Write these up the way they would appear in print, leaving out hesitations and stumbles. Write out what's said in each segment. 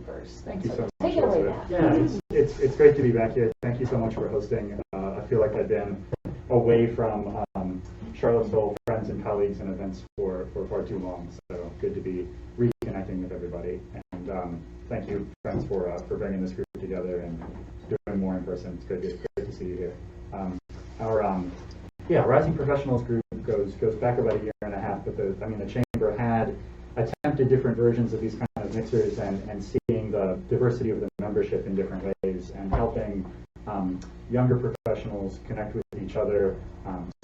first. Thank you so much. Take it away, Matt. Yeah, it's great to be back here. Thank you so much for hosting. I feel like I've been away from Charlottesville friends and colleagues and events for far too long. So good to be reconnecting with everybody. And thank you, friends, for bringing this group together and doing more in person. It's great to see you here. Our Rising Professionals group goes back about a year and a half, but the Chamber had attempted different versions of these kind of mixers and seeing the diversity of the membership in different ways and helping younger professionals connect with each other,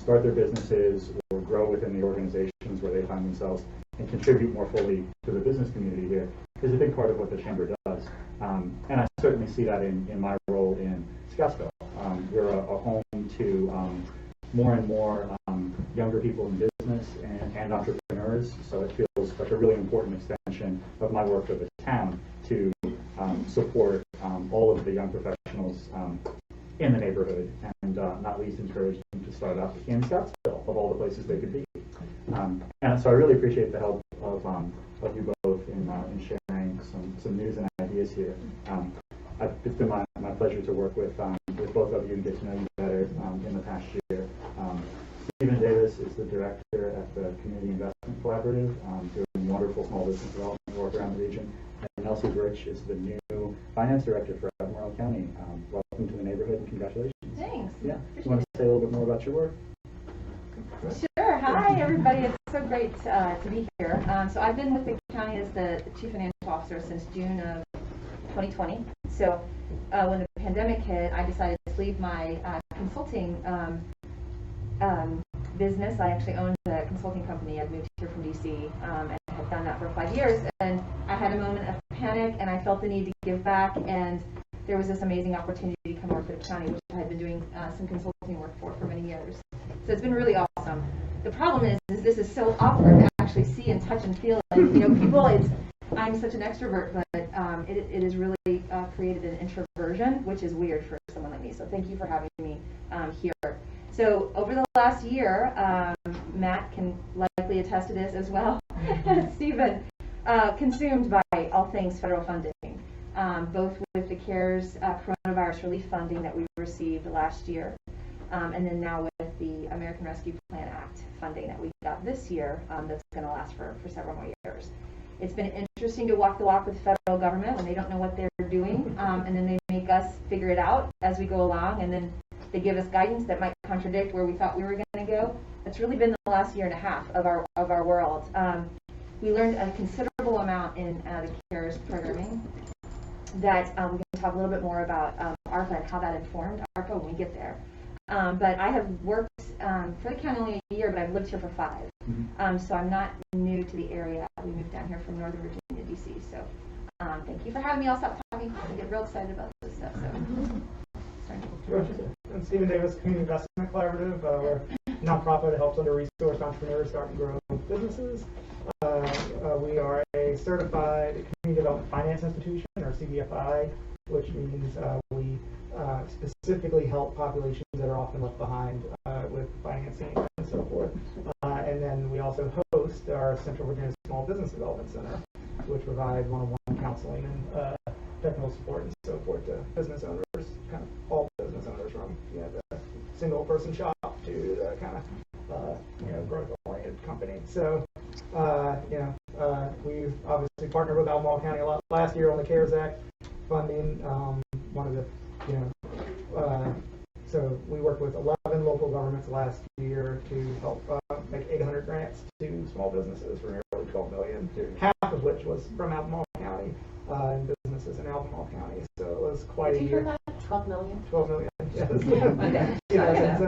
start their businesses or grow within the organizations where they find themselves and contribute more fully to the business community here is a big part of what the Chamber does. And I certainly see that in my role in Scottsville. We're a home to more and more younger people in business and entrepreneurs, so it feels like a really important extension of my work for the town to support all of the young professionals in the neighborhood and not least encourage them to start up in Scottsville, of all the places they could be. And so I really appreciate the help of you both in sharing some news and ideas here. It's been my pleasure to work with both of you and get to know you better in the past year. Stephen Davis is the director at the Community Investment Collaborative, doing wonderful small business development work around the region. And Nelsie Birch is the new finance director for Albemarle County. Welcome to the neighborhood and congratulations. Thanks. Yeah. You want to say a little bit more about your work? Sure. Hi, everybody. It's so great to be here. So I've been with the county as the Chief Financial Officer since June of 2020. So when the pandemic hit, I decided to leave my consulting business. I actually owned a consulting company. I'd moved here from DC and had done that for 5 years. And I had a moment of panic, and I felt the need to give back. And there was this amazing opportunity to come work for the county, which I had been doing some consulting work for many years. So it's been really awesome. The problem is this is so awkward to actually see and touch and feel. And, people, I'm such an extrovert, but it has really created an introversion, which is weird for someone like me. So thank you for having me here. So over the last year, Matt can likely attest to this as well, Stephen, consumed by all things federal funding, both with the CARES coronavirus relief funding that we received last year, and then now with the American Rescue Plan Act funding that we got this year that's going to last for several more years. It's been interesting to walk the walk with the federal government when they don't know what they're doing, and then they make us figure it out as we go along, and then they give us guidance that might contradict where we thought we were going to go. That's really been the last year and a half of our world. We learned a considerable amount in the CARES programming that we can talk a little bit more about ARPA and how that informed ARPA when we get there. But I have worked for the county only a year, but I've lived here for 5. So I'm not new to the area. We moved down here from Northern Virginia, DC. So thank you for having me. I'll stop talking. I get real excited about this stuff. So. I'm Stephen Davis, Community Investment Collaborative. We're a nonprofit that helps under-resourced entrepreneurs start and grow businesses. We are a certified community development finance institution, or CDFI, which means we specifically help populations that are often left behind with financing and so forth. And then we also host our Central Virginia Small Business Development Center, which provides one-on-one counseling and technical support and so forth to business owners, kind of all business owners, from the single-person shop to the kind of growth-oriented company. So we've obviously partnered with Albemarle County a lot last year on the CARES Act funding. One of the so we worked with 11 local governments last year to help make 800 grants to small businesses for nearly $12 million, half of which was from Albemarle County and businesses in Albemarle County. So it was quite a year. 12 million? 12 million, yes.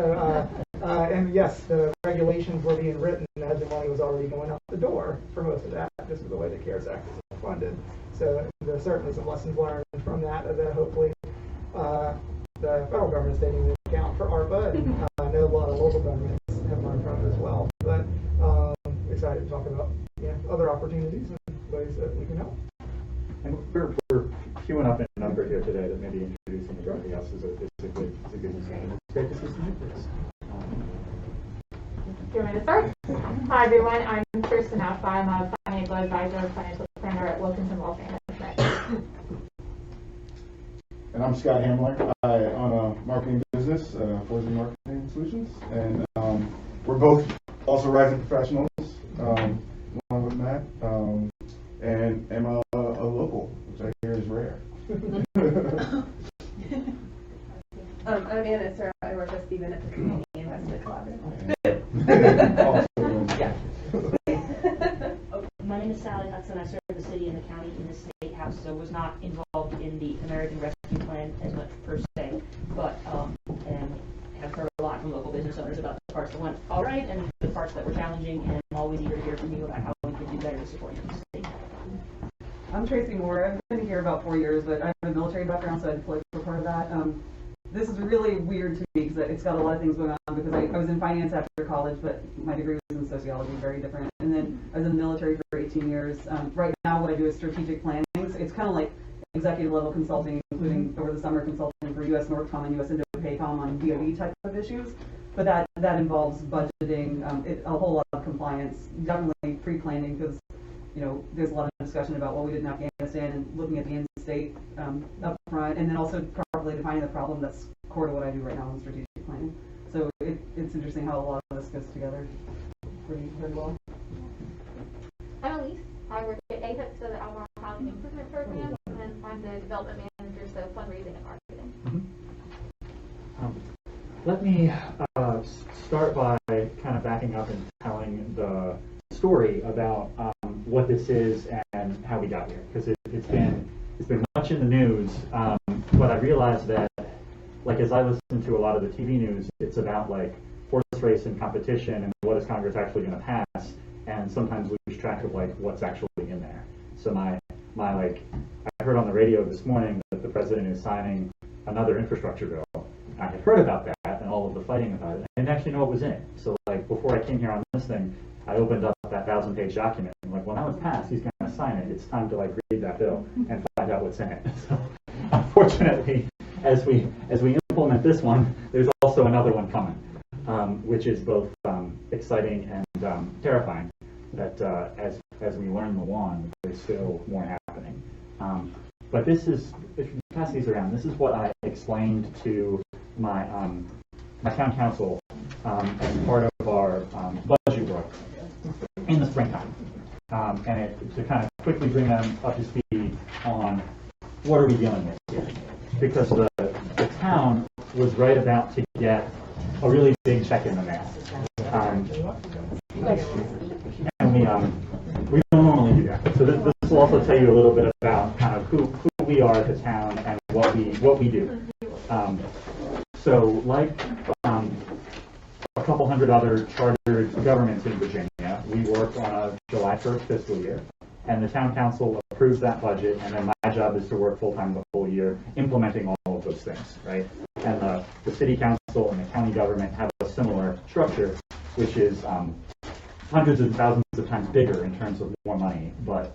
And yes, the regulations were being written as the money was already going out the door for most of that, just with the way the CARES Act is funded. So there's certainly some lessons learned from that hopefully the federal government is taking into account for ARPA, and I know a lot of local governments have learned from it as well. But excited to talk about other opportunities and ways that we can help. And we're queuing up in a number here today that maybe introducing everybody else is a good design. It's great to see some interest. Do you want me to start? Hi everyone, I'm Kirsten Huff. I'm a financial advisor, financial planner at Wilkinson Wealth Management. And I'm Scott Hamler. I own a marketing business, Forza Marketing Solutions, and we're both also rising professionals, along with Matt, and am a local, which I hear is rare. I'm Anna Sarah. I work with Stephen at the Community Investment Collaborative. Yeah. My name is Sally Hudson. I serve the city and the county in the state house, so was not involved in the American Rescue Plan as much per se, but and have heard a lot from local business owners about the parts that went all right and the parts that were challenging, and I'm always eager to hear from you about how we can do better to support the state. I'm Tracy Moore. I've been here about 4 years, but I have a military background, so I deployed for part of that. This is really weird to me because it's got a lot of things going on, because I was in finance after college, but my degree was in sociology, very different. And then I was in the military for 18 years. Right now what I do is strategic planning. It's kind of like executive level consulting, including over the summer consulting for US Northcom and US Indo-PACOM on DOE type of issues. But that involves budgeting, a whole lot of compliance, definitely pre-planning, because there's a lot of discussion about what we did in Afghanistan and looking at the end state up front, and then also properly defining the problem. That's core to what I do right now in strategic planning. So it's interesting how a lot of this goes together pretty well. I'm Elise. I work at AHIP, so the Albemarle Housing Improvement Program, and I'm the development manager, so fundraising and marketing. Let me start by kind of backing up and telling the story about what this is and how we got here, because it's been much in the news, but I realized that, like, as I listen to a lot of the TV news, it's about like horse race and competition and what is Congress actually going to pass, and sometimes lose track of like what's actually in there. So my I heard on the radio this morning that the president is signing another infrastructure bill. I had heard about that and all of the fighting about it. I didn't actually know what was in it. So like before I came here on this thing, I opened up that 1,000-page document and like, well, now it's passed, he's going to sign it. It's time to like read that bill and find out what's in it. So unfortunately, as we implement this one, there's also another one coming, which is both exciting and terrifying. That as we learn the law, there's still more happening. But this is, if you pass these around, this is what I explained to my town council as part of our budget work in the springtime, and to kind of quickly bring them up to speed on what are we dealing with here, because the town was right about to get a really big check in the mail, and we don't normally do that. So this will also tell you a little bit about kind of who we are as a town and what we do. So like a couple hundred other chartered governments in Virginia, we work on a July 1st fiscal year, and the town council approves that budget, and then my job is to work full-time the whole year implementing all of those things, right? And the city council and the county government have a similar structure, which is hundreds of thousands of times bigger in terms of more money, but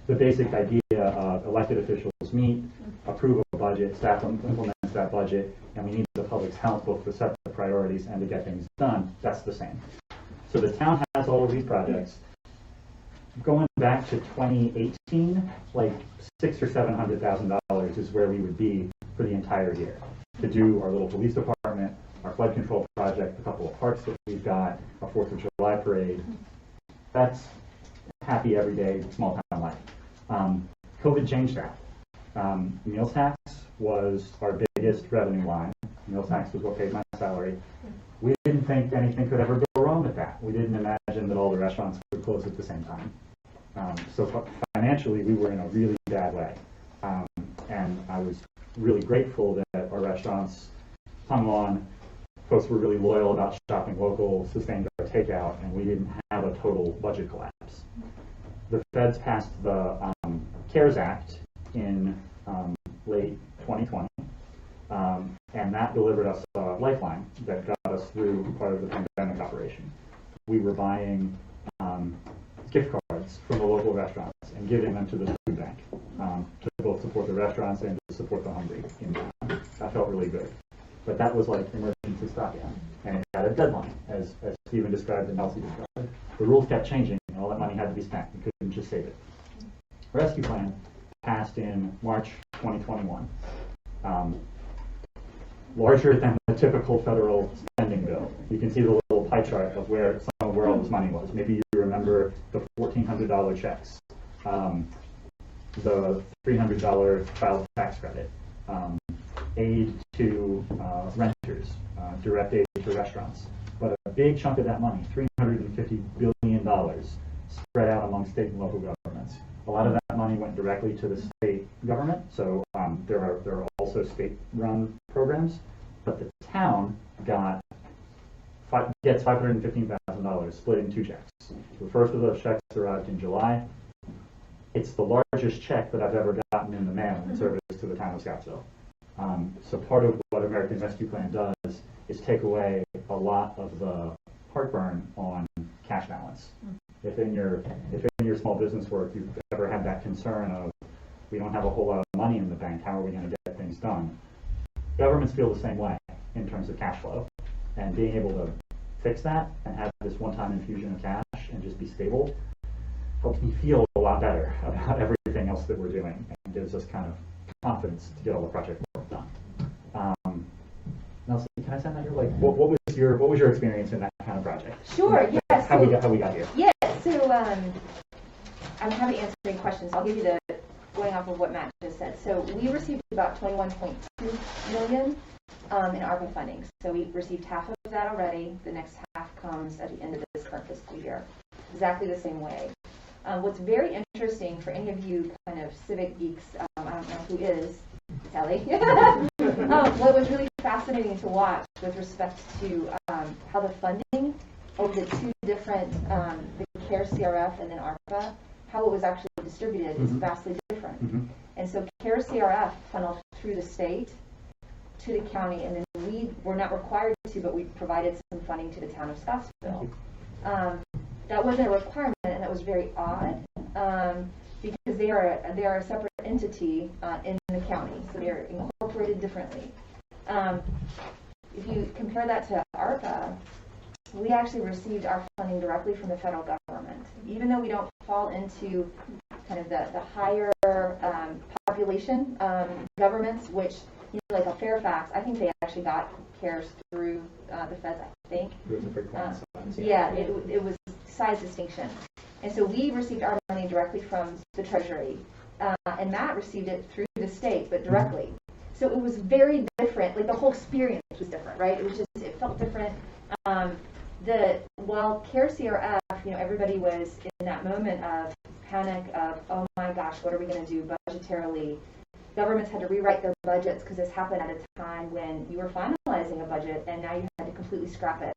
the basic idea of elected officials meet, approve a budget, staff implements that budget, and we need the public's help both to set the priorities and to get things done. That's the same. So the town has all of these projects. Going back to 2018, like $600,000 or $700,000 is where we would be for the entire year to do our little police department, our flood control project, a couple of parks that we've got, our 4th of July parade. That's happy everyday small town life. COVID changed that. Meals tax was our biggest revenue line. Meals tax was what paid my salary. We didn't think anything could ever go wrong with that. We didn't imagine that all the restaurants would close at the same time. So financially, we were in a really bad way. And I was really grateful that our restaurants hung on. Folks were really loyal about shopping local, sustained our takeout, and we didn't have a total budget collapse. The feds passed the CARES Act in late 2020, and that delivered us a lifeline that got us through part of the pandemic operation. We were buying gift cards from the local restaurants and giving them to the food bank to both support the restaurants and to support the hungry in town. That felt really good. But that was like emergency stopgap, and it had a deadline, as Stephen described and Nelsie described. The rules kept changing, and all that money had to be spent. You couldn't just save it. Rescue plan passed in March 2021. larger than the typical federal spending bill. You can see the little pie chart of where all this money was. Maybe you remember the $1,400 checks, the $300 child tax credit, aid to renters, direct aid to restaurants. But a big chunk of that money, $350 billion, spread out among state and local governments. A lot of that money went directly to the state government, so there are also state-run programs, but the town gets $515,000 split in 2 checks. The first of those checks arrived in July. It's the largest check that I've ever gotten in the mail in service to the town of Scottsville. So part of what American Rescue Plan does is take away a lot of the heartburn on cash balance. If in your small business work you've ever had that concern of, we don't have a whole lot of money in the bank, how are we going to get things done? Governments feel the same way in terms of cash flow, and being able to fix that and have this one-time infusion of cash and just be stable helps me feel a lot better about everything else that we're doing and gives us kind of confidence to get all the project work done. Nelsie, can I send that here? Like, what was your experience in that kind of project? Sure. Yes. How we got here? Yeah. So I'm happy answering questions. I'll give you going off of what Matt just said. So we received about $21.2 million in ARPA funding. So we received half of that already. The next half comes at the end of this current fiscal year. Exactly the same way. What's very interesting for any of you kind of civic geeks, I don't know who is, Sally, what was really fascinating to watch with respect to how the funding over the 2 different, the CARE CRF and then ARPA, how it was actually distributed is vastly different. And so CARE CRF funneled through the state to the county, and then we were not required to, but we provided some funding to the town of Scottsville. That wasn't a requirement, and that was very odd, because they are a separate entity in the county, so they're incorporated differently. If you compare that to ARPA, we actually received our funding directly from the federal government, even though we don't fall into kind of the higher population governments, which, you know, like a Fairfax, I think they actually got CARES through the feds, I think. Yeah, it was size distinction. And so we received our money directly from the Treasury, and Matt received it through the state, but directly. So it was very different. Like, the whole experience was different, right? It felt different. While CARE CRF, you know, everybody was in that moment of panic of, oh my gosh, what are we going to do budgetarily? Governments had to rewrite their budgets because this happened at a time when you were finalizing a budget and now you had to completely scrap it.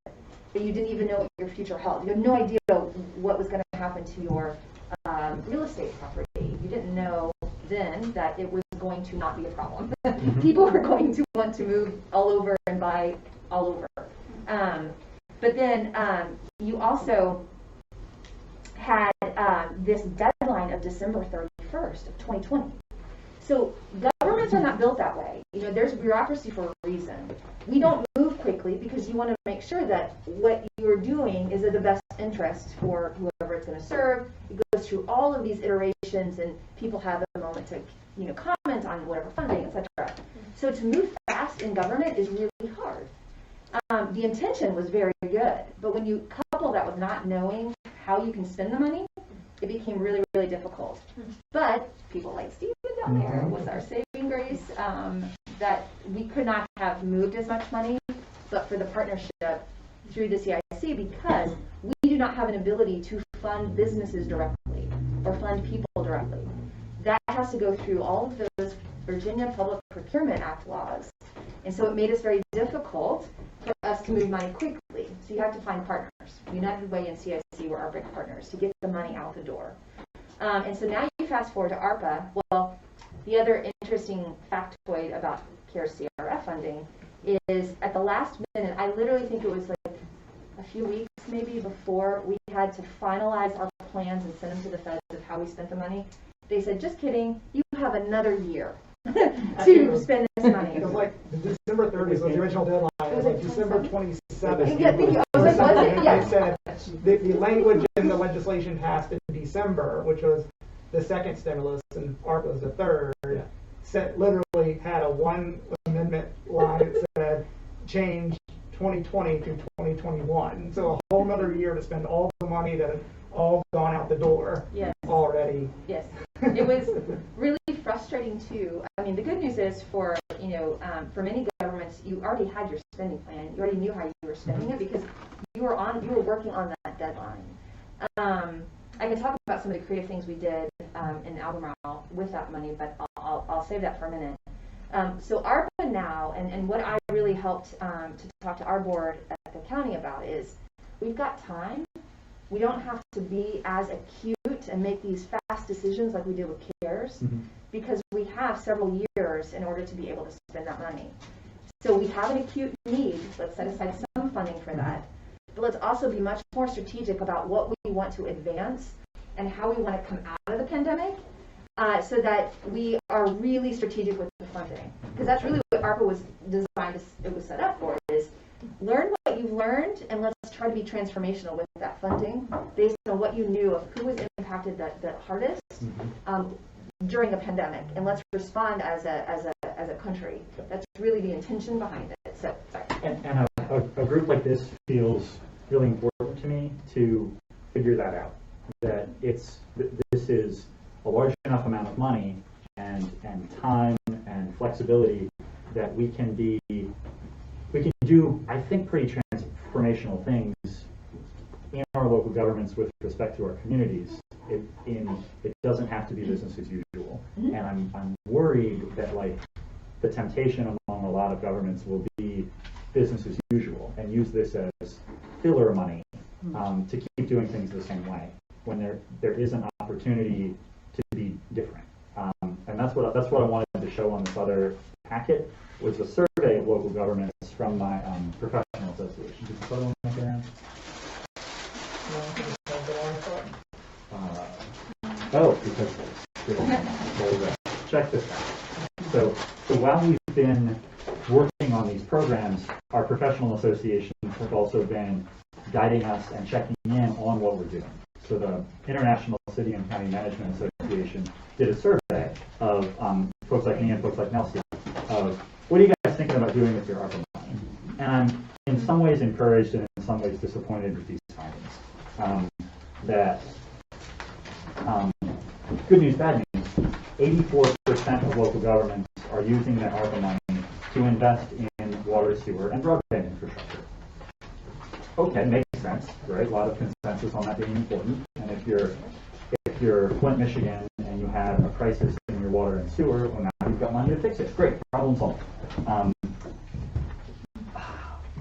But you didn't even know what your future held. You had no idea what was going to happen to your real estate property. You didn't know then that it was going to not be a problem. People were going to want to move all over and buy all over. But then you also had this deadline of December 31st of 2020. So governments are not built that way. You know, there's bureaucracy for a reason. We don't move quickly because you want to make sure that what you're doing is of the best interest for whoever it's going to serve. It goes through all of these iterations, and people have a moment to, you know, comment on whatever funding, etc. So to move fast in government is really hard. The intention was very good, but when you couple that with not knowing how you can spend the money, it became really, really difficult. But people like Stephen down there was our saving grace, that we could not have moved as much money, but for the partnership through the CIC, because we do not have an ability to fund businesses directly or fund people directly. That has to go through all of those Virginia Public Procurement Act laws. And so it made us very difficult for us to move money quickly. So you have to find partners. United Way and CIC were our big partners to get the money out the door. And so now you fast forward to ARPA. Well, the other interesting factoid about CARE CRF funding is at the last minute, I literally think it was like a few weeks maybe before we had to finalize our plans and send them to the feds of how we spent the money. They said, just kidding, you have another year to spend this money. It was like December 30th was the original deadline. It was like December 27th. Yeah, thank you. I was like, was it? Yeah. They said the language in the legislation passed in December, which was the second stimulus, and ARPA was the third. Literally had a 1 one amendment line that said change 2020 to 2021. So a whole another year to spend all the money that had all gone out the door Yes. already. Yes, it was really frustrating too. I mean, the good news is for many governments, you already had your spending plan. You already knew how you were spending it because you were working on that deadline. I can talk about some of the creative things we did in Albemarle with that money, but I'll save that for a minute. So ARPA now, and what I really helped to talk to our board at the county about is we've got time. We don't have to be as acute and make these fast decisions like we did with CARES, because we have several years in order to be able to spend that money. So we have an acute need. Let's set aside some funding for that. But let's also be much more strategic about what we want to advance and how we want to come out of the pandemic, so that we are really strategic with the funding. Because that's really what ARPA was designed, it was set up for, is learn what you've learned and let's try to be transformational with that funding based on what you knew of who was impacted the hardest during a pandemic, and let's respond as a country. That's really the intention behind it. So, sorry. And a group like this feels really important to me to figure that out. That this is a large enough amount of money and time and flexibility that we can do, I think, pretty transformational things in our local governments with respect to our communities. It doesn't have to be business as usual. And I'm worried that the temptation among a lot of governments will be business as usual and use this as filler money to keep doing things the same way, when there is an opportunity to be different. And that's what I wanted to show on this other packet, was a survey of local governments from my professional association. Did you put on that around? Because check this out. So while we've been working on these programs, our professional associations have also been guiding us and checking in on what we're doing. So the International City and County Management Association did a survey of folks like me and folks like Nelsie of what are you guys thinking about doing with your ARPA money? And I'm in some ways encouraged and in some ways disappointed with these findings. Good news, bad news. 84% of local governments are using their ARPA money to invest in water, sewer, and broadband infrastructure. Okay, makes sense, right? A lot of consensus on that being important. And if you're Flint, Michigan, and you have a crisis in your water and sewer, well, now you've got money to fix it. Great, problem solved.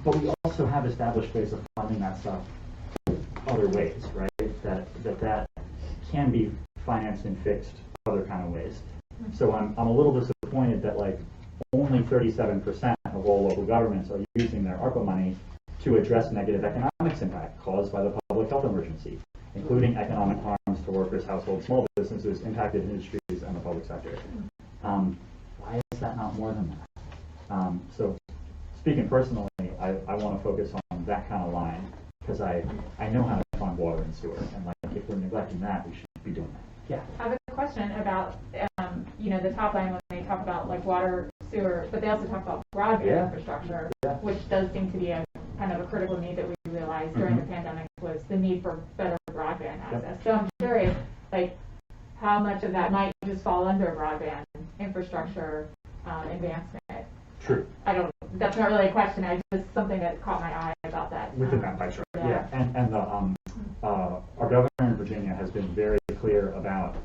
But we also have established ways of funding that stuff other ways, right? That can be financed and fixed other kind of ways. So I'm a little disappointed that only 37% of all local governments are using their ARPA money to address negative economics impact caused by the public health emergency, including economic harms to workers, households, small businesses, impacted industries, and the public sector. Why is that not more than that? So speaking personally, I want to focus on that kind of line, because I know how to fund water and sewer, and if we're neglecting that, we should be doing that. Yeah. I have a question about, the top line when they talk about water, sewer, but they also talk about broadband infrastructure, which does seem to be a kind of a critical need that we realized during the pandemic, was the need for better broadband access. So I'm curious, how much of that might just fall under broadband infrastructure advancement? True. That's not really a question. Just something that caught my eye about that. Within that pie chart, yeah. And our governor in Virginia has been very clear about,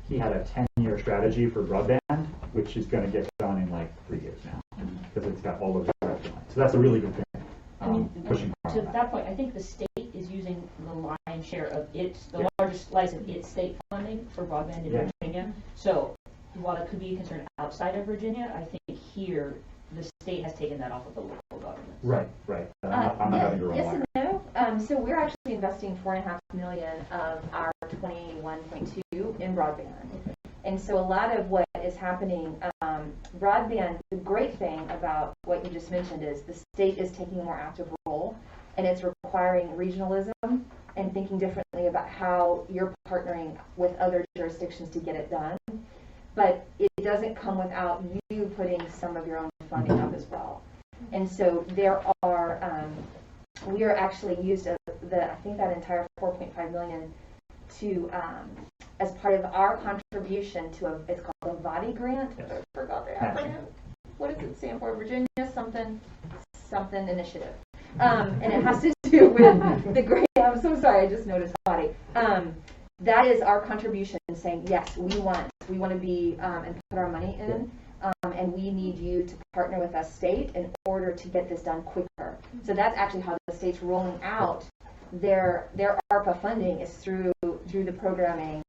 he had a 10-year strategy for broadband, which is going to get done in 3 years now, because it's got all of the direct lines. So that's a really good thing. Pushing to that point, I think the state is using the lion's share of the largest slice of its state funding for broadband in Virginia. So while it could be a concern outside of Virginia, I think here the state has taken that off of the local government. Right. I'm not having to run yes and no. So we're actually investing $4.5 million of our 21.2 in broadband. And so a lot of what is happening, broadband, the great thing about what you just mentioned is the state is taking a more active role, and it's requiring regionalism and thinking differently about how you're partnering with other jurisdictions to get it done. but it doesn't come without you putting some of your own funding up as well. And so there are, we are actually used I think that entire 4.5 million to, as part of our contribution to it's called a VADI grant. I forgot the acronym. What does it stand for? Virginia something initiative. And it has to do with the grant. I'm so sorry, I just noticed VADI. That is our contribution saying, yes, we want to be, and put our money in. And we need you to partner with us, state, in order to get this done quicker. So that's actually how the state's rolling out their ARPA funding, is through the programming,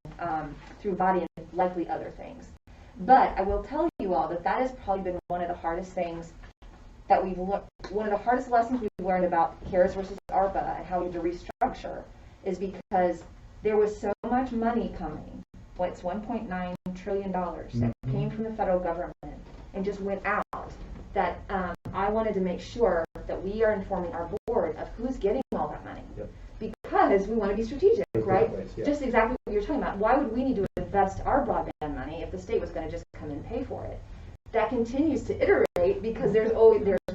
through body and likely other things. But I will tell you all that has probably been one of the hardest things that we've learned. One of the hardest lessons we've learned about CARES versus ARPA and how we need to restructure is because there was so much money coming. It's $1.9 trillion that came from the federal government and just went out, that I wanted to make sure that we are informing our board of who's getting all that money. Yep. Because we want to be strategic, right? Yeah. Just exactly what you're talking about. Why would we need to invest our broadband money if the state was going to just come and pay for it? That continues to iterate because there's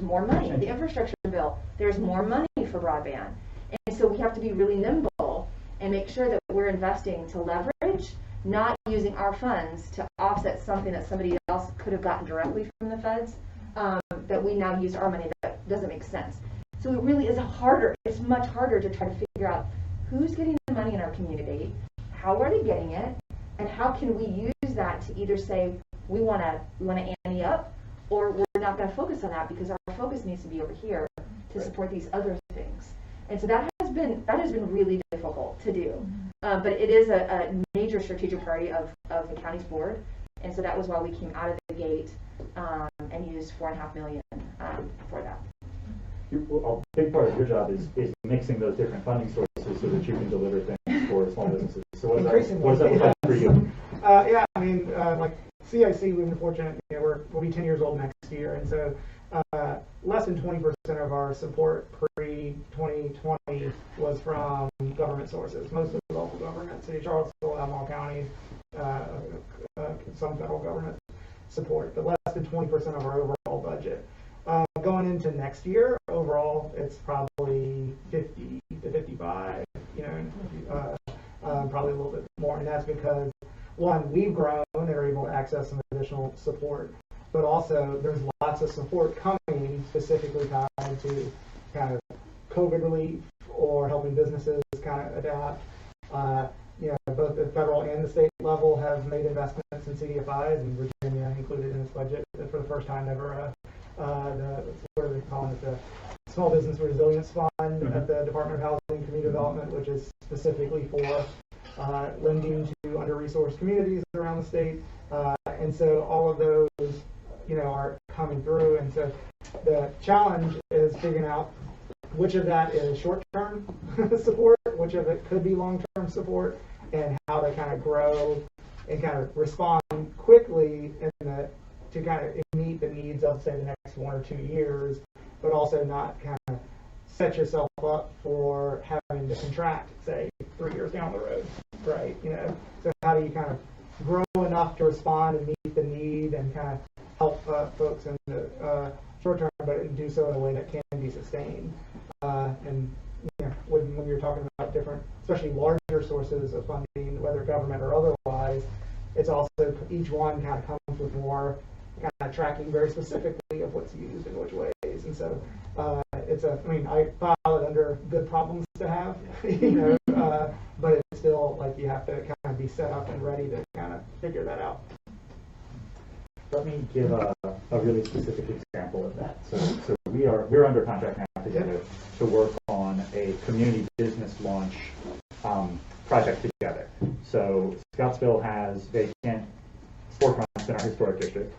more money. The infrastructure bill, there's more money for broadband. And so we have to be really nimble and make sure that we're investing to leverage, not using our funds to offset something that somebody else could have gotten directly from the feds, that we now use our money. That doesn't make sense. So it really is it's much harder to try to figure out who's getting the money in our community, how are they getting it, and how can we use that to either say we want to ante up, or we're not going to focus on that because our focus needs to be over here to support these other things. And so that has been really difficult to do. But it is a major strategic priority of the county's board. And so that was why we came out of the gate and used $4.5 million for that. A big part of your job is mixing those different funding sources so that you can deliver things for small businesses. So what does that look like for you? Yeah, I mean, like CIC, we've been fortunate. We'll be 10 years old next year, and so less than 20% of our support pre-2020 was from government sources, mostly local government, City of Charlottesville, Albemarle County, some federal government support, but less than 20% of our overall budget. Going into next year, overall, it's probably 50 to 55, probably a little bit more, and that's because, one, we've grown and are able to access some additional support, but also there's lots of support coming specifically tied to kind of COVID relief or helping businesses kind of adapt. Both the federal and the state level have made investments in CDFIs, and Virginia included in its budget for the first time ever. What are they calling it? The Small Business Resilience Fund at the Department of Housing and Community Development, which is specifically for lending to under-resourced communities around the state. And so all of those, are coming through. And so the challenge is figuring out which of that is short-term support, which of it could be long-term support, and how to kind of grow and kind of respond quickly to kind of meet the needs of, say, the next 1 or 2 years, but also not kind of set yourself up for having to contract, say, 3 years down the road, right? So how do you kind of grow enough to respond and meet the need and kind of help folks in the short term, but do so in a way that can be sustained. And when you're talking about different, especially larger sources of funding, whether government or otherwise, it's also each one kind of comes with more kind of tracking very specifically of what's used in which ways. And so I file it under good problems to have, but it's still like you have to kind of be set up and ready to kind of figure that out. Let me give a really specific example of that. So we're under contract now together to work on a community business launch project together. So Scottsville has vacant storefronts in our historic district,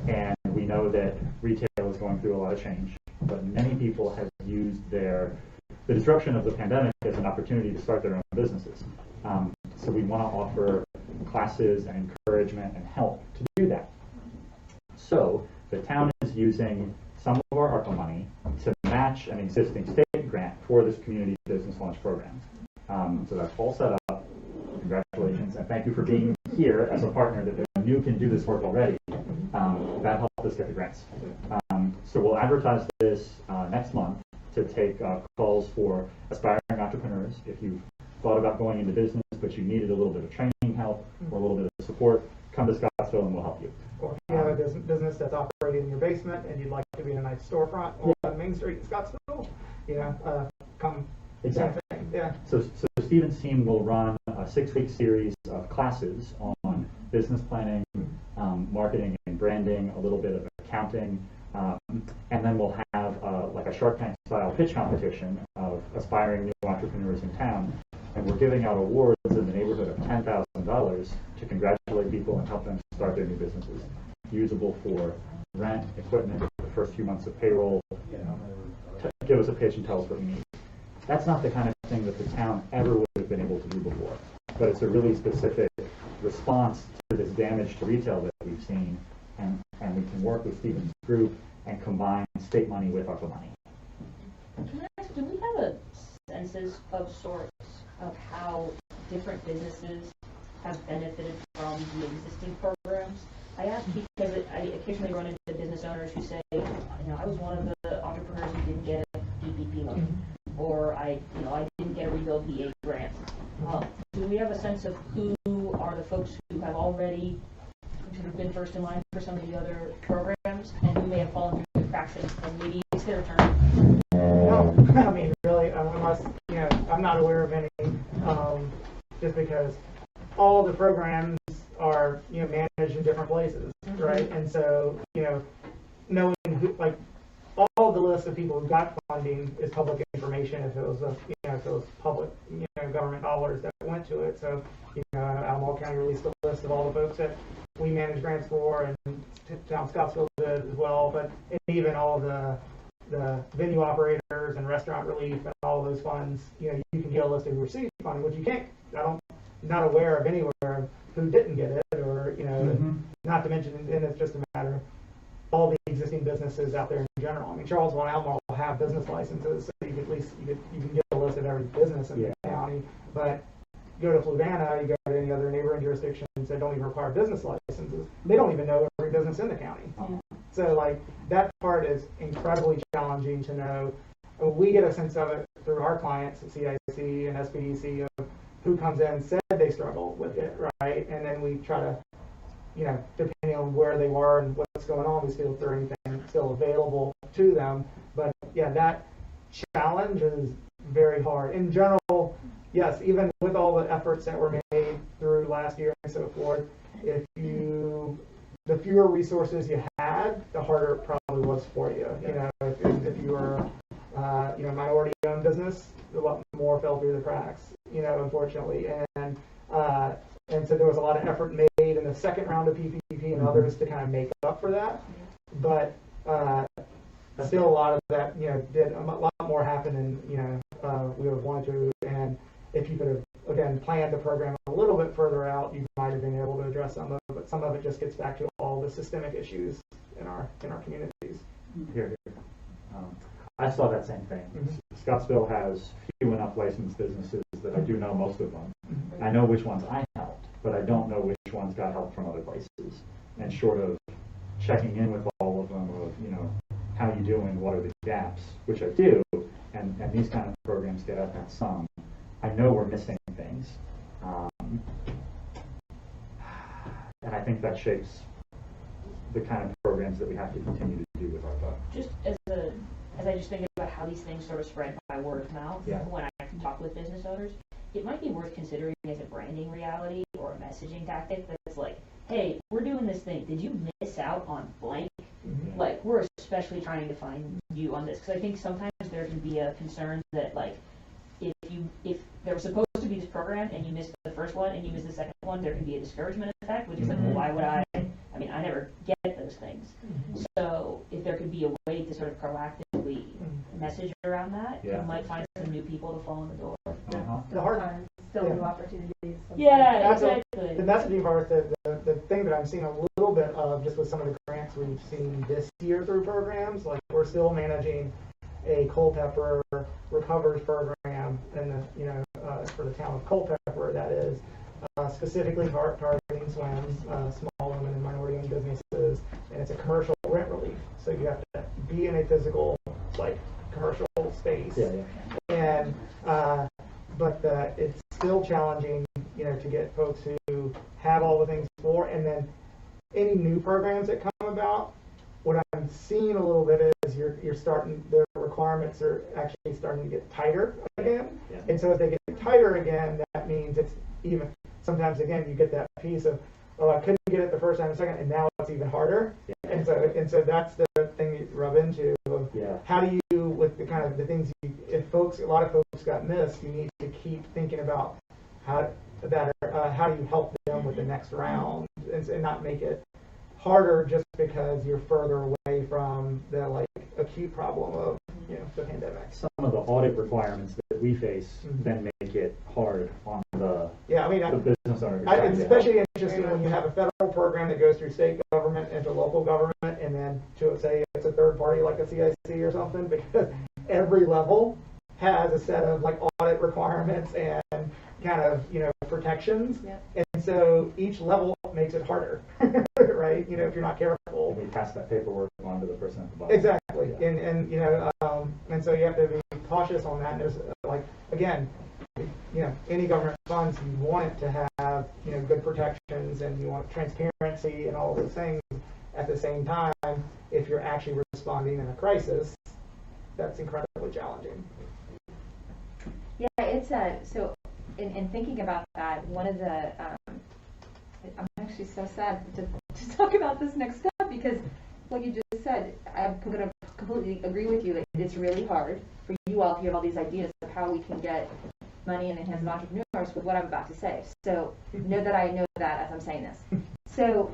and we know that retail is going through a lot of change, but many people have used the disruption of the pandemic as an opportunity to start their own businesses. So we want to offer classes and encouragement and help to do that. So the town is using some of our ARPA money to match an existing state grant for this community business launch program. So that's all set up. Congratulations, and thank you for being here as a partner that you can do this work already. That helped us get the grants. So we'll advertise this next month to take calls for aspiring entrepreneurs. If you've thought about going into business, but you needed a little bit of training help or a little bit of support, come to Scottsville and we'll help you. Or if you have a business that's operating in your basement and you'd like to be in a nice storefront on Main Street in Scottsville, come. Exactly. Yeah. So Stephen's team will run a 6-week series of classes on business planning, marketing and branding, a little bit of accounting, and then we'll have like a Shark Tank style pitch competition of aspiring new entrepreneurs in town. And we're giving out awards in the neighborhood of $10,000 to congratulate people and help them start their new businesses. Usable for rent, equipment, the first few months of payroll. Give us a pitch and tell us what you need. That's not the kind of thing that the town ever would have been able to do before. But it's a really specific response to this damage to retail that we've seen. And we can work with Stephen's group and combine state money with ARPA money. Can I ask, do we have a census of sorts of how different businesses have benefited from the existing programs? I ask because I occasionally run into business owners who say, I was one of the entrepreneurs who didn't get a PPP loan, or I didn't get a Rebuild VA grant. Do we have a sense of who are the folks who have already sort of been first in line for some of the other programs, and who may have fallen through the cracks, and maybe it's their turn? No, I mean, really, unless, I'm not aware of any, just because all the programs are, managed in different places, right? And so, knowing who, all the list of people who got funding is public information if it was public, government dollars that went to it. So, Albemarle County released a list of all the folks that we managed grants for, and town Scottsville did as well. But even all the venue operators and restaurant relief and all those funds, you can get a list of who received funding, which you can't. Not aware of anywhere who didn't get it, or not to mention, and it's just a matter of all the existing businesses out there in general. I mean, Charlesville and Albemarle will have business licenses, so you can get a list of every business in the county. But go to Fluvanna, you go to any other neighboring jurisdictions that don't even require business licenses. They don't even know every business in the county. So that part is incredibly challenging to know. We get a sense of it through our clients at CIC and SPDC of who comes in and said they struggle with it, right? And then we try to, depending on where they were and what's going on, we see if there's anything still available to them. But that challenge is very hard. In general, yes, even with all the efforts that were made through last year and so forth, the fewer resources you had, the harder it probably was for you. If you were, minority-owned business, a lot more fell through the cracks, unfortunately. And so there was a lot of effort made in the second round of PPP and others to kind of make up for that. But still, a lot of that, did a lot more happen than we would have wanted to. And if you could have, again, planned the program a little bit further out, you might have been able to address some of it. But some of it just gets back to all the systemic issues in our communities. Here. I saw that same thing. Scottsville has few enough licensed businesses that I do know most of them. I know which ones I helped, but I don't know which ones got help from other places. And short of checking in with all of them of, how you doing, what are the gaps, which I do, and these kind of programs get at that some. I know we're missing things. And I think that shapes the kind of programs that we have to continue to do with ARPA. Just as I just think about how these things sort of spread by word of mouth, when I talk with business owners, it might be worth considering as a branding reality or a messaging tactic that's like, hey, we're doing this thing. Did you miss out on blank? We're especially trying to find you on this, because I think sometimes there can be a concern that, if there was supposed to be this program and you missed the first one and you missed the second one, there can be a discouragement effect, which is well, why would I never get those things. So if there could be a way to sort of proactively message around that, you might find some new people to fall in the door. The hard Still new opportunities. Yeah, exactly. exactly. The messaging part, the thing that I'm seeing a little bit of just with some of the grants we've seen this year through programs, we're still managing a Culpepper recovers program in the, for the town of Culpepper, that is. specifically targeting SWAMs, small women and minority-owned businesses, and it's a commercial rent relief. So you have to be in a physical, like, commercial space. And but it's still challenging, you know, to get folks who have all the things for, and then any new programs that come about. What I'm seeing a little bit is you're starting, the requirements are actually starting to get tighter again. And so as they get tighter again, that means it's even, sometimes again, you get that piece of, oh, I couldn't get it the first time, the second, and now it's even harder. And so that's the thing you rub into of how do you, with the kind of the things you, if folks, a lot of folks got missed, you need to keep thinking about how do you help them with the next round and not make it harder just because you're further away from the like acute problem of, you know, the pandemic. Some of the audit requirements that we face then make it hard on the the business owner. It's especially interesting when you have a federal program that goes through state government into local government, and then to say it's a third party like a CIC or something, because every level has a set of like audit requirements and kind of, you know, protections. And so each level makes it harder, right? You know, if you're not careful. We pass that paperwork on to the person at the bottom. Exactly. And you know, and so you have to be cautious on that. And there's like, again, you know, any government funds, you want it to have, you know, good protections, and you want transparency and all those things. At the same time, if you're actually responding in a crisis, that's incredibly challenging. Yeah, it's so in thinking about that, one of the I'm actually so sad to talk about this next step, because what you just said, I'm going to completely agree with you that it's really hard for you all to have all these ideas of how we can get money in the hands of entrepreneurs with what I'm about to say. So know that I know that as I'm saying this. So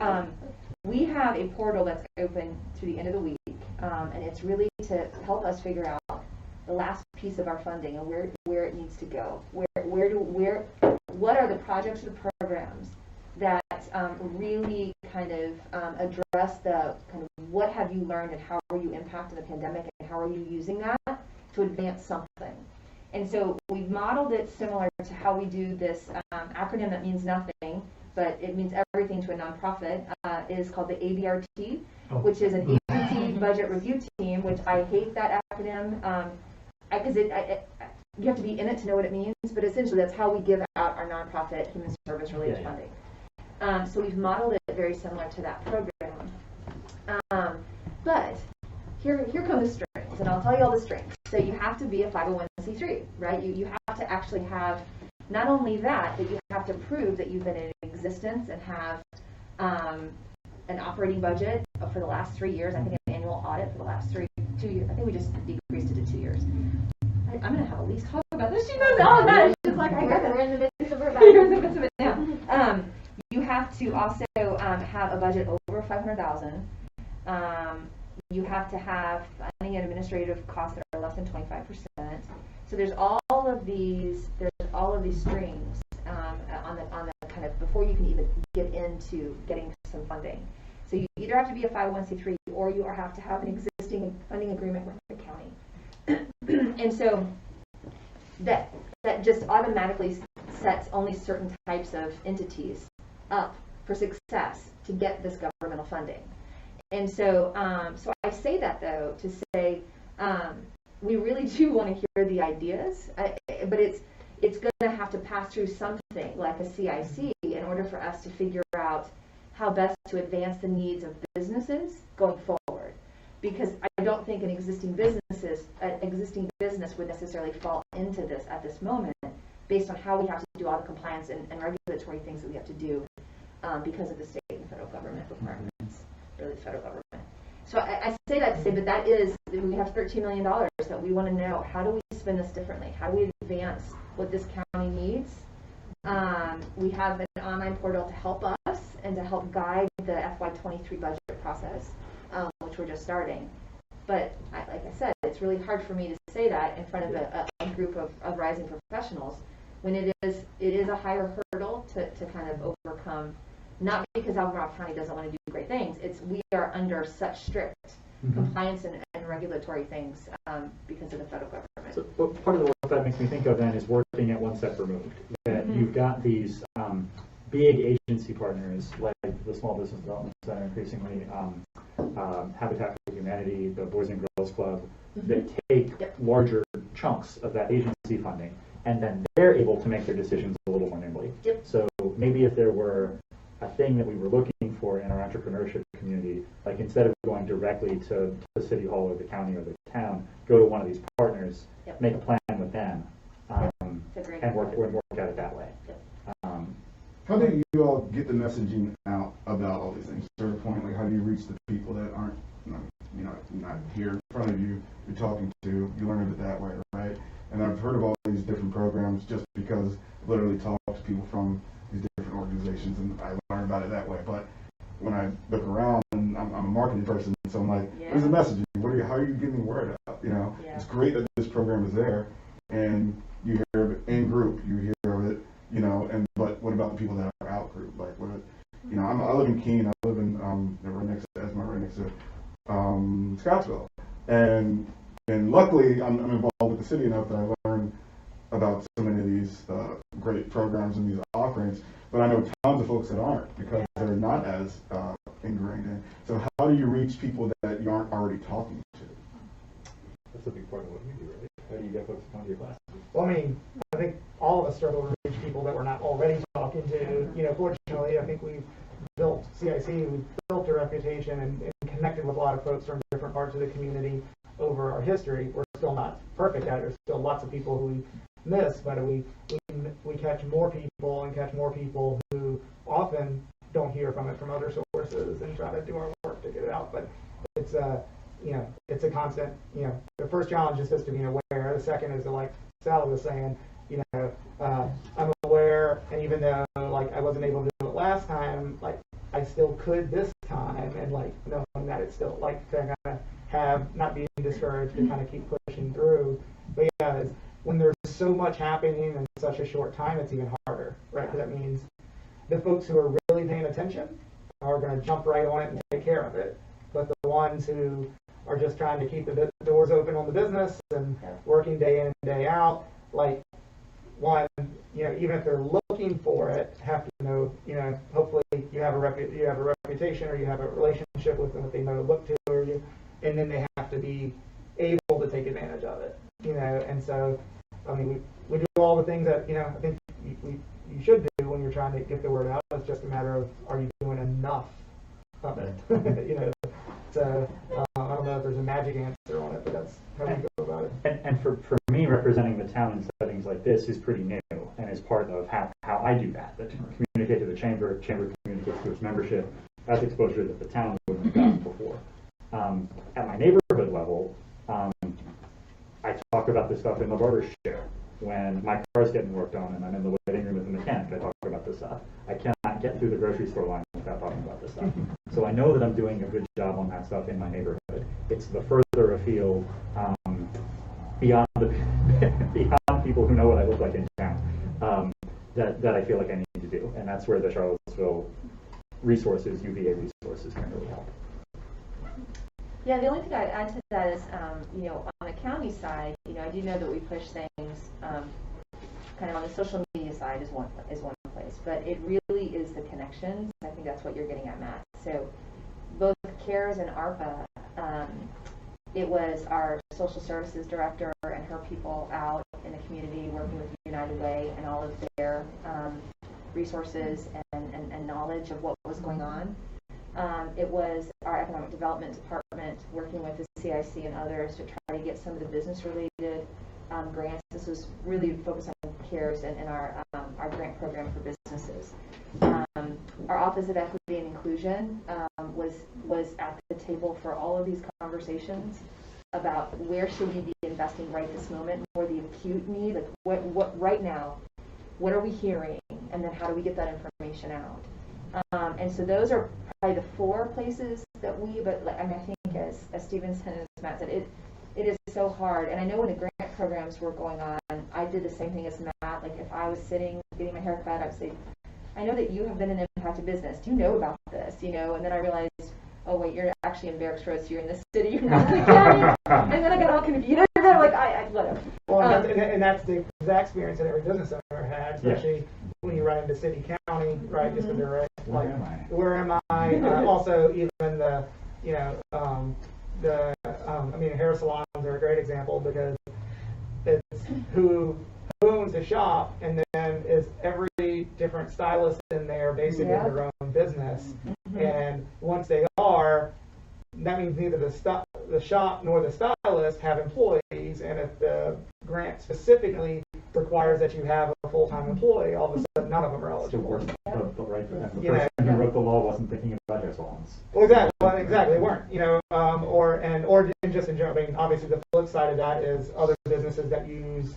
we have a portal that's open to the end of the week, and it's really to help us figure out the last piece of our funding and where it needs to go. What are the projects or the programs that really kind of address the kind of what have you learned and how are you impacting the pandemic and how are you using that to advance something. And so we've modeled it similar to how we do this acronym that means nothing, but it means everything to a nonprofit, is called the ABRT, which is an agency budget review team, which I hate that acronym, because you have to be in it to know what it means, but essentially that's how we give out our nonprofit human service related funding. So we've modeled it very similar to that program. But here come the strings, and I'll tell you all the strings. So you have to be a 501c3, right? You have to actually have not only that, but you have to prove that you've been in existence and have an operating budget for the last 3 years. I think an annual audit for the last 2 years. I think we just decreased it to 2 years. I'm going to have Elise talk about this. She knows all of that. She's like, I got that. We're in the midst of her You're in the midst of it now. You have to also have a budget over $500,000. You have to have any administrative costs that are less than 25%. So there's all of these strings on the kind of before you can even get into getting some funding. So you either have to be a 501c3 or you have to have an existing funding agreement with the county. And so that just automatically sets only certain types of entities up for success to get this governmental funding. And so so I say that though to say we really do want to hear the ideas, but it's going to have to pass through something like a CIC in order for us to figure out how best to advance the needs of businesses going forward. Because I don't think an existing business would necessarily fall into this at this moment, based on how we have to do all the compliance and regulatory things that we have to do because of the state and federal government requirements, really the federal government. So I say that to say, but that is, we have $13 million that we want to know, how do we spend this differently? How do we advance what this county needs? We have an online portal to help us and to help guide the FY23 budget process, which we're just starting. But like I said, it's really hard for me to say that in front of a group of rising professionals when it is a higher hurdle to kind of overcome, not because Albemarle County doesn't want to do great things. It's we are under such strict compliance and regulatory things because of the federal government. So part of the work that makes me think of then is working at one step removed. That you've got these big agency partners like the Small Business Development Center, increasingly Habitat for Humanity, the Boys and Girls Club, that take larger chunks of that agency funding, and then they're able to make their decisions a little more nimbly. So maybe if there were a thing that we were looking for in our entrepreneurship community, like instead of going directly to the city hall or the county or the town, go to one of these partners, make a plan with them, and work at it that way. How do you all get the messaging out about all these things? To your point, like how do you reach the people that aren't, not here in front of you, you're talking to, you learn it that way, right? And I've heard of all these different programs just because I literally talk to people from these different organizations and I learn about it that way. But when I look around, and I'm a marketing person, so I'm like, where's the messaging? How are you getting the word out? It's great that this program is there, and you hear of it in group, you hear of it, but what about the people that are out group? Like, I live in Keene, I live in right next to Scottsville, and luckily I'm involved with the city enough that I learn about so many of these great programs and these offerings, but I know tons of folks that aren't because they're not as ingrained in. So how do you reach people that you aren't already talking to? That's a big part of what you do, right? How do you get folks to come to your classes? Well, I think all of us struggle to reach people that we're not already talking to. Fortunately, I think we've built CIC, we've built a reputation and connected with a lot of folks from different parts of the community over our history. We're still not perfect at it. There's still lots of people who we miss, but we catch more people who often don't hear from it from other sources and try to do our work to get it out. But it's it's a constant. The first challenge is just to be aware. The second is to, like Sal was saying, I'm aware, and even though I wasn't able to do it last time, I still could this time, and knowing that it's still to kind of have not being discouraged to kind of keep pushing through. But when there's so much happening in such a short time, it's even harder, right? Because that means the folks who are really paying attention are going to jump right on it and take care of it. But the ones who are just trying to keep the doors open on the business and working day in and day out, even if they're looking for it, have to know, hopefully you have a reputation or you have a relationship with them that they know to look to, and then they have to be able to take advantage of it, and so, we do all the things that, I think you should do when you're trying to get the word out. It's just a matter of, are you doing enough of it? So I don't know if there's a magic answer on it, but that's how we go about it. And for me, representing the town in settings like this is pretty new, and is part of how I do that. That communicate to the chamber communicates to its membership. That's exposure that the town wouldn't have gotten before. At my neighborhood level, I talk about this stuff in the barber share. When my car's getting worked on and I'm in the waiting room with the mechanic, I talk about this stuff. I cannot get through the grocery store line without talking about this stuff. So I know that I'm doing a good job on that stuff in my neighborhood. It's the further afield, beyond people who know what I look like in town, that I feel like I need to do. And that's where the Charlottesville resources, UVA resources, can really help. Yeah, the only thing I'd add to that is, on the county side, I do know that we push things kind of on the social media side is one place, but it really is the connections. I think that's what you're getting at, Matt. So both CARES and ARPA, it was our social services director and her people out in the community working with United Way and all of their resources and knowledge of what was going on. It was our economic development department working with the CIC and others to try to get some of the business-related grants. This was really focused on CARES and our grant program for businesses. Our Office of Equity and Inclusion was at the table for all of these conversations about where should we be investing right this moment, more the acute need, like what right now, what are we hearing, and then how do we get that information out. And so those are probably the four places that I think as Stevenson and as Matt said, it is so hard. And I know when the grant programs were going on, I did the same thing as Matt. Like if I was sitting, getting my hair cut, I'd say, I know that you have been an impacted business. Do you know about this? And then I realized oh wait, you're actually in Birch, so you're in the city, you're not in the county. And then I got all confused. And I'm like, whatever. Well, and that's the exact experience that every business owner had, especially when you run into city, county, right? Just a direct, like, where am I? Also, even the, you know, I mean, hair salons are a great example because it's who owns the shop, and then is every different stylist in there basically their own business. And once they are, that means neither the shop nor the stylist have employees, and if the grant specifically requires that you have a full-time employee, all of a sudden none of them are eligible. The person who wrote the law wasn't thinking about hair salons. Well, exactly, they weren't. You know, or just in general. I mean, obviously the flip side of that is other businesses that use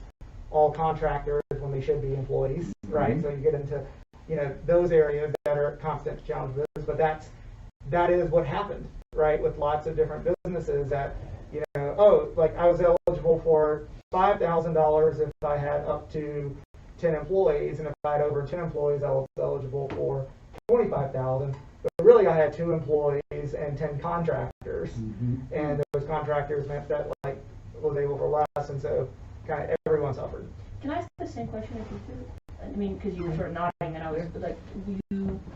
all contractors when they should be employees, right? So you get into, you know, those areas that are constant challenges. But that is what happened, right? With lots of different businesses that, you know, oh, like I was eligible for $5,000 if I had up to 10 employees, and if I had over 10 employees, I was eligible for $25,000. But really, I had 2 employees and 10 contractors, and those contractors meant that like was able for less, and so kind of everyone suffered. Can I ask the same question if you could? I mean, because you were sort of nodding, and I was like,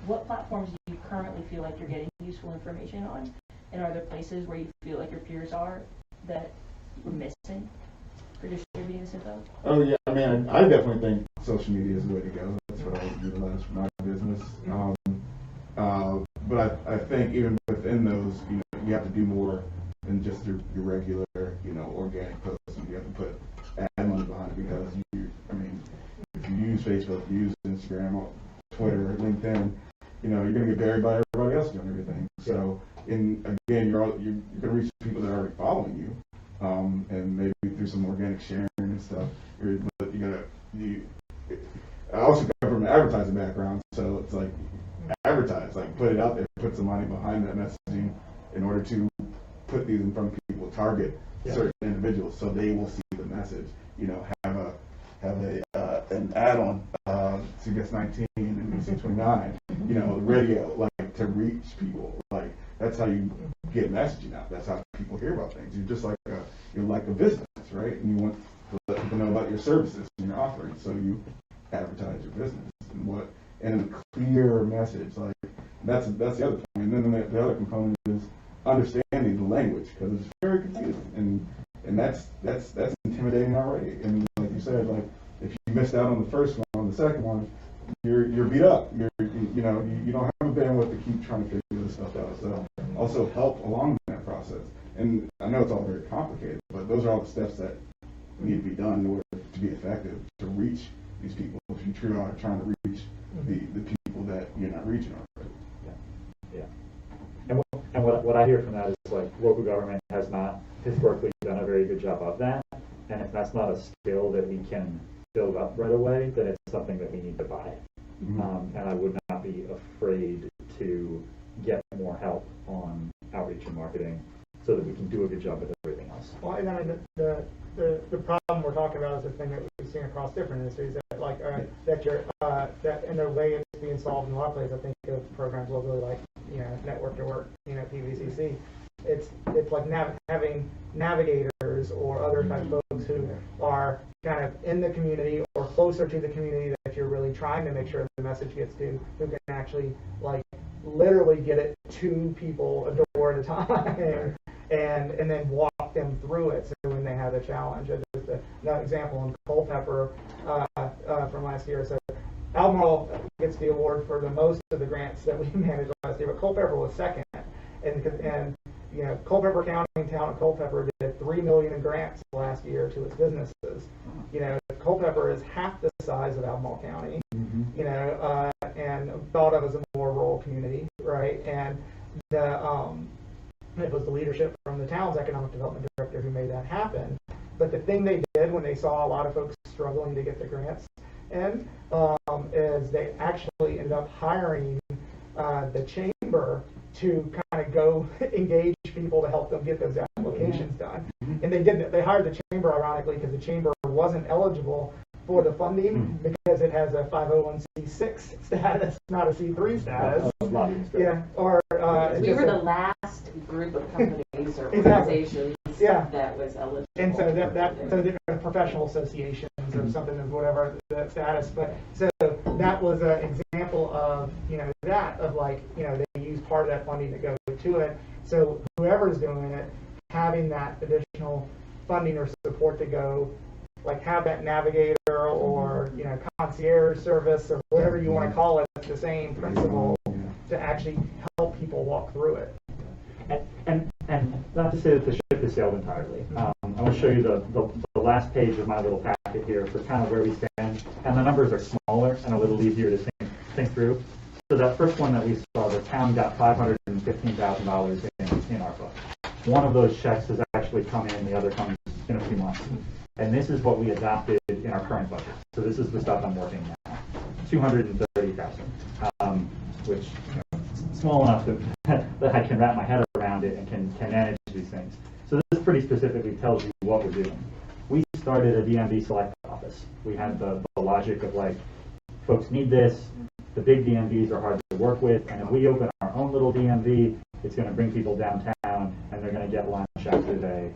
what platforms do you currently feel like you're getting useful information on? And are there places where you feel like your peers are that you're missing for distributing this info? Oh yeah, I mean, I definitely think social media is the way to go. That's what I utilize for my business. But I think even within those, you know, you have to do more than just your regular, you know, organic posts. You have to put ad money behind it, because if you use Facebook, you use Instagram, Twitter, LinkedIn, you know, you're going to get buried by everybody else doing everything. So, again, you're going to reach people that are already following you, and maybe through some organic sharing and stuff. But I also come from an advertising background, so it's like advertise, like put it out there, put some money behind that messaging in order to put these in front of people, target certain individuals, so they will see the message. You know, have an ad on CBS 19 and NBC 29. You know, radio, like to reach people. Like that's how you get messaging out. That's how people hear about things. You're just like you're like a business, right? And you want to let people know about your services and your offerings, so you advertise your business and a clear message. Like that's the other point. And then the other component is understanding the language, because it's very confusing, and that's intimidating already. And like you said, like if you missed out on the first one, the second one, you're beat up. You don't have a bandwidth to keep trying to figure this stuff out. So also help along that process. And I know it's all very complicated, but those are all the steps that need to be done in order to be effective, to reach these people. If you truly are trying to reach the people that you're not reaching already. And what I hear from that is like local government has not historically done a very good job of that, and if that's not a skill that we can build up right away, then it's something that we need to buy. And I would not be afraid to get more help on outreach and marketing so that we can do a good job with everything else. Well, and I mean, the problem we're talking about is the thing that we've seen across different industries, that like that in a way it's being solved in a lot of places. I think of programs locally like, you know, Network to Work, you know, PVCC. It's like having navigators or other type of folks who are kind of in the community or closer to the community that you're really trying to make sure the message gets to, who can actually like literally get it to people a door at a time, and then walk them through it. So when they have a challenge, just another example in Culpepper from last year. So Albemarle gets the award for the most of the grants that we managed last year, but Culpepper was second. And you know, Culpepper County and town of Culpepper did $3 million in grants last year to its businesses. You know, Culpepper is half the size of Albemarle County. You know, and thought of as a more rural community, right? And it was the leadership from the town's economic development director who made that happen. But the thing they did when they saw a lot of folks struggling to get the grants in, is they actually ended up hiring the chamber to kind of go engage people to help them get those applications done. And they hired the chamber ironically because the chamber wasn't eligible for the funding because it has a 501c6 status, not a C3 status. Yeah, or We were the last group of companies or Exactly. organizations Yeah. that was eligible. And so so they're professional associations or something of whatever the status. But so that was an example of that of like they use part of that funding to go to it. So whoever's doing it, having that additional funding or support to go, like have that navigator or concierge service or whatever you want to call it, the same principle to actually help people walk through it. And not to say that the ship has sailed entirely. I want to show you the last page of my little packet here for kind of where we stand. And the numbers are smaller and a little easier to think through. So that first one that we saw, the town got $515,000 in ARPA. One of those checks has actually come in, the other comes in a few months. And this is what we adopted in our current budget. So this is the stuff I'm working now. $230,000, which small enough that I can wrap my head around it and can manage these things. So this pretty specifically tells you what we're doing. We started a DMV select office. We had the logic of like, folks need this. The big DMVs are hard to work with, and if we open our own little DMV, it's going to bring people downtown, and they're going to get lunch after they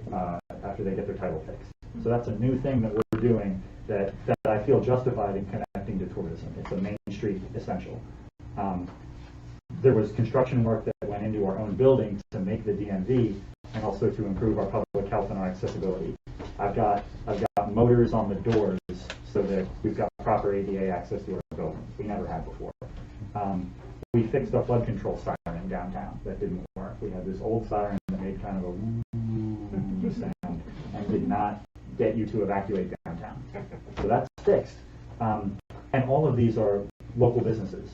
get their title fixed. So that's a new thing that we're doing that I feel justified in connecting to tourism. It's a Main Street essential. There was construction work that went into our own building to make the DMV and also to improve our public health and our accessibility. I've got motors on the doors so that we've got proper ADA access to our buildings. We never had before. We fixed a flood control siren downtown that didn't work. We had this old siren that made kind of a woo sound and did not get you to evacuate downtown. So that's fixed. And all of these are local businesses.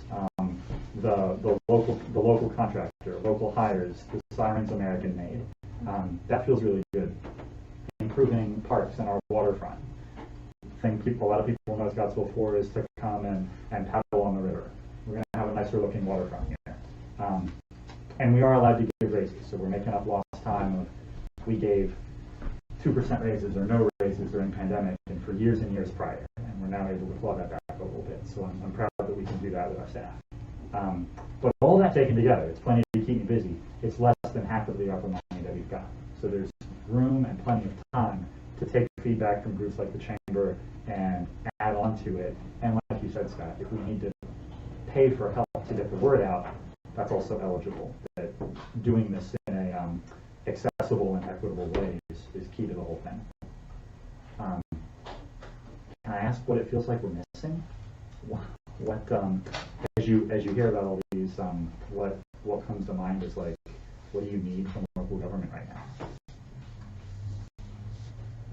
The local contractor, local hires, the siren's American made. That feels really good. Improving parks and our waterfront. A lot of people know Scottsville 4 is to come and paddle on the river. We're going to have a nicer looking waterfront here. And we are allowed to give raises, so we're making up lost time. We gave 2% raises or no raises during pandemic and for years and years prior, and we're now able to claw that back a little bit. So I'm proud that we can do that with our staff. But all that taken together, it's plenty to keep me busy. It's less than half of the ARPA money that we've got. So there's room and plenty of time to take feedback from groups like the Chamber and add on to it. And like you said, Scott, if we need to pay for help to get the word out, that's also eligible. That doing this in a accessible and equitable way is key to the whole thing. Can I ask what it feels like we're missing? What as you hear about all these, what comes to mind is like, what do you need from local government right now?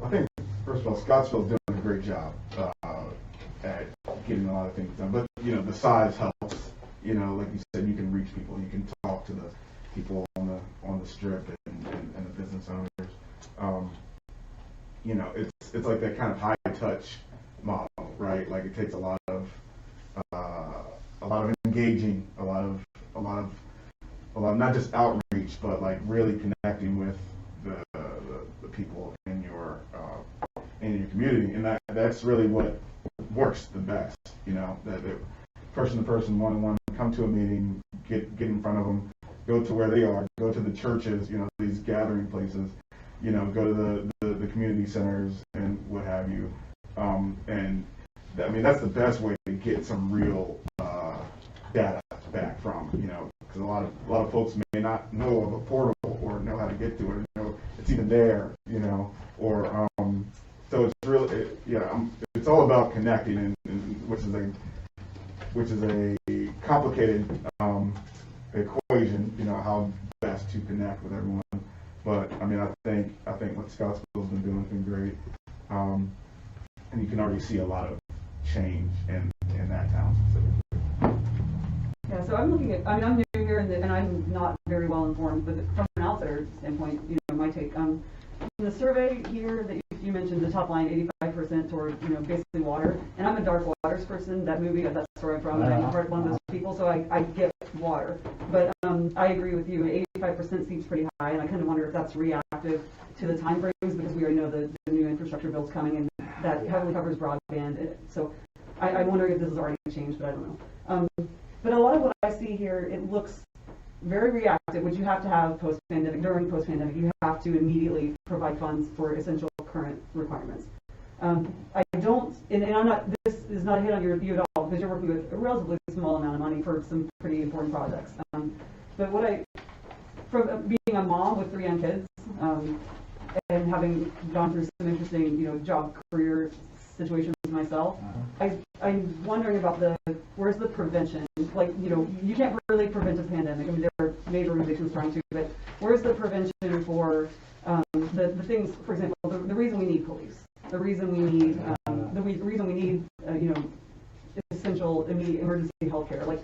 I think, first of all, Scottsville's doing a great job at getting a lot of things done. But, the size helps. Like you said, you can reach people. You can talk to the people on the strip and the business owners. It's like that kind of high touch model, right? Like it takes a lot of engaging, a lot of not just outreach, but like really connecting with the people in your community, and that's really what works the best. That person to person, one on one, come to a meeting, get in front of them, go to where they are, go to the churches, these gathering places, go to the community centers and what have you. And that's the best way to get some real data back from, because a lot of folks may not know of a portal or know how to get to it, or it's even there, or so it's really, it's all about connecting, and which is a complicated equation, how best to connect with everyone. But I think what Scottsville's been doing has been great, and you can already see a lot of change in that town specifically. Yeah, so I'm looking at, I'm new here and I'm not very well informed, but from an outsider standpoint, my take, the survey here that you you mentioned the top line, 85% toward, basically water. And I'm a Dark Waters person. That movie, that's where I'm from. And I'm one of those people, so I get water. But I agree with you. 85% seems pretty high, and I kind of wonder if that's reactive to the time frames, because we already know the new infrastructure bill's coming, and that heavily covers broadband. So I'm wondering if this has already changed, but I don't know. But a lot of what I see here, it looks very reactive, which you have to have post-pandemic. During post-pandemic, you have to immediately provide funds for essential current requirements. I don't, and I'm not, this is not a hit on you at all, because you're working with a relatively small amount of money for some pretty important projects. But from being a mom with 3 young kids, and having gone through some interesting, job career situations myself, I'm wondering about where's the prevention? Like, you can't really prevent a pandemic. I mean, there are major organizations trying to, but where's the prevention for the things, for example, the reason we need police, the reason we need, essential immediate emergency health care. Like,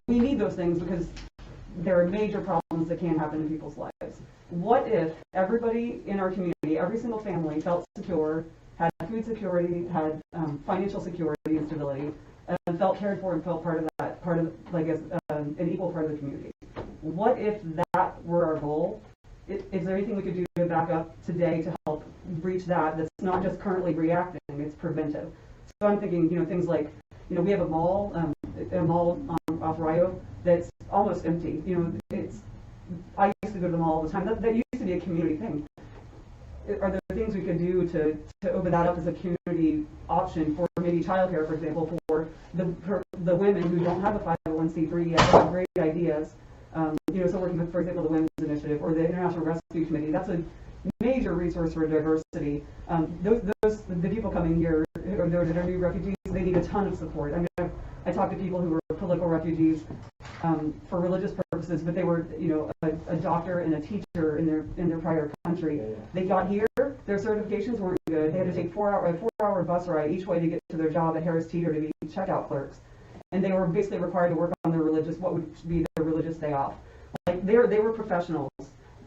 we need those things because there are major problems that can happen in people's lives. What if everybody in our community, every single family felt secure, had food security, had financial security and stability, and felt cared for and felt part of an equal part of the community? What if that were our goal? Is there anything we could do to back up today to help reach that's not just currently reacting, it's preventive? So I'm thinking, things like, we have a mall off Rio that's almost empty. I used to go to the mall all the time. That used to be a community thing. Are there things we could do to open that up as a community option for maybe childcare, for example, for the women who don't have a 501c3 yet, have great ideas? So working with, for example, the Women's Initiative or the International Rescue Committee, that's a major resource for diversity. The people coming here, or that are new refugees, they need a ton of support. I mean, I talked to people who were political refugees for religious purposes, but they were, a doctor and a teacher in their prior country. They got here, their certifications weren't good. They had to take a 4-hour bus ride each way to get to their job at Harris Teeter to be checkout clerks, and they were basically required to work on what would be their religious day off. Like they were professionals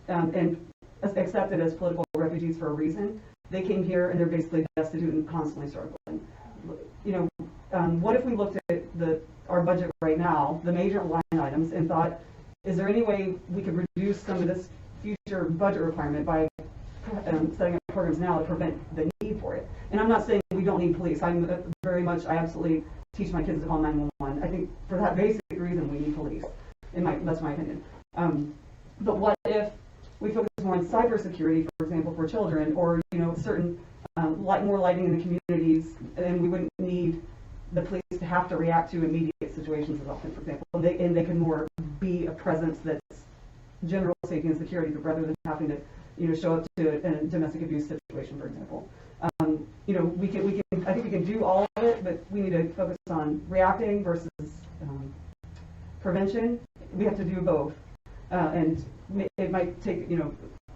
and accepted as political refugees for a reason. They came here and they're basically destitute and constantly struggling. What if we looked at our budget right now, the major line items, and thought, is there any way we could reduce some of this future budget requirement by setting up programs now to prevent the need for it? And I'm not saying we don't need police. I absolutely teach my kids to call 911. I think for that basic reason we need police. That's my opinion. But what if we focus more on cybersecurity, for example, for children, or certain more lighting in the communities, and we wouldn't need the police to have to react to immediate situations as often, for example, and they can more be a presence that's general safety and security, rather than having to show up to a domestic abuse situation, for example. I think we can do all of it, but we need to focus on reacting versus prevention. We have to do both, and it might take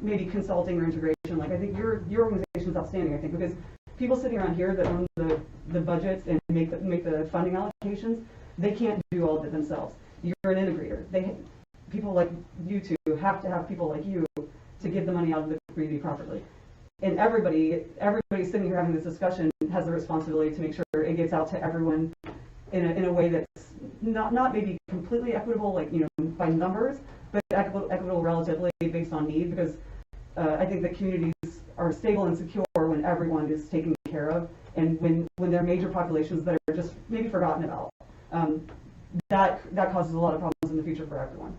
maybe consulting or integration. Like, I think your organization is outstanding. I think because people sitting around here that own the budgets and make the funding allocations, they can't do all of it themselves. You're an integrator. People like you two have to have people like you to get the money out of the community properly. And everybody sitting here having this discussion has the responsibility to make sure it gets out to everyone in a way that's not maybe completely equitable, like by numbers, but equitable relatively based on need. Because I think that communities are stable and secure when everyone is taken care of, and when there are major populations that are just maybe forgotten about. That causes a lot of problems in the future for everyone.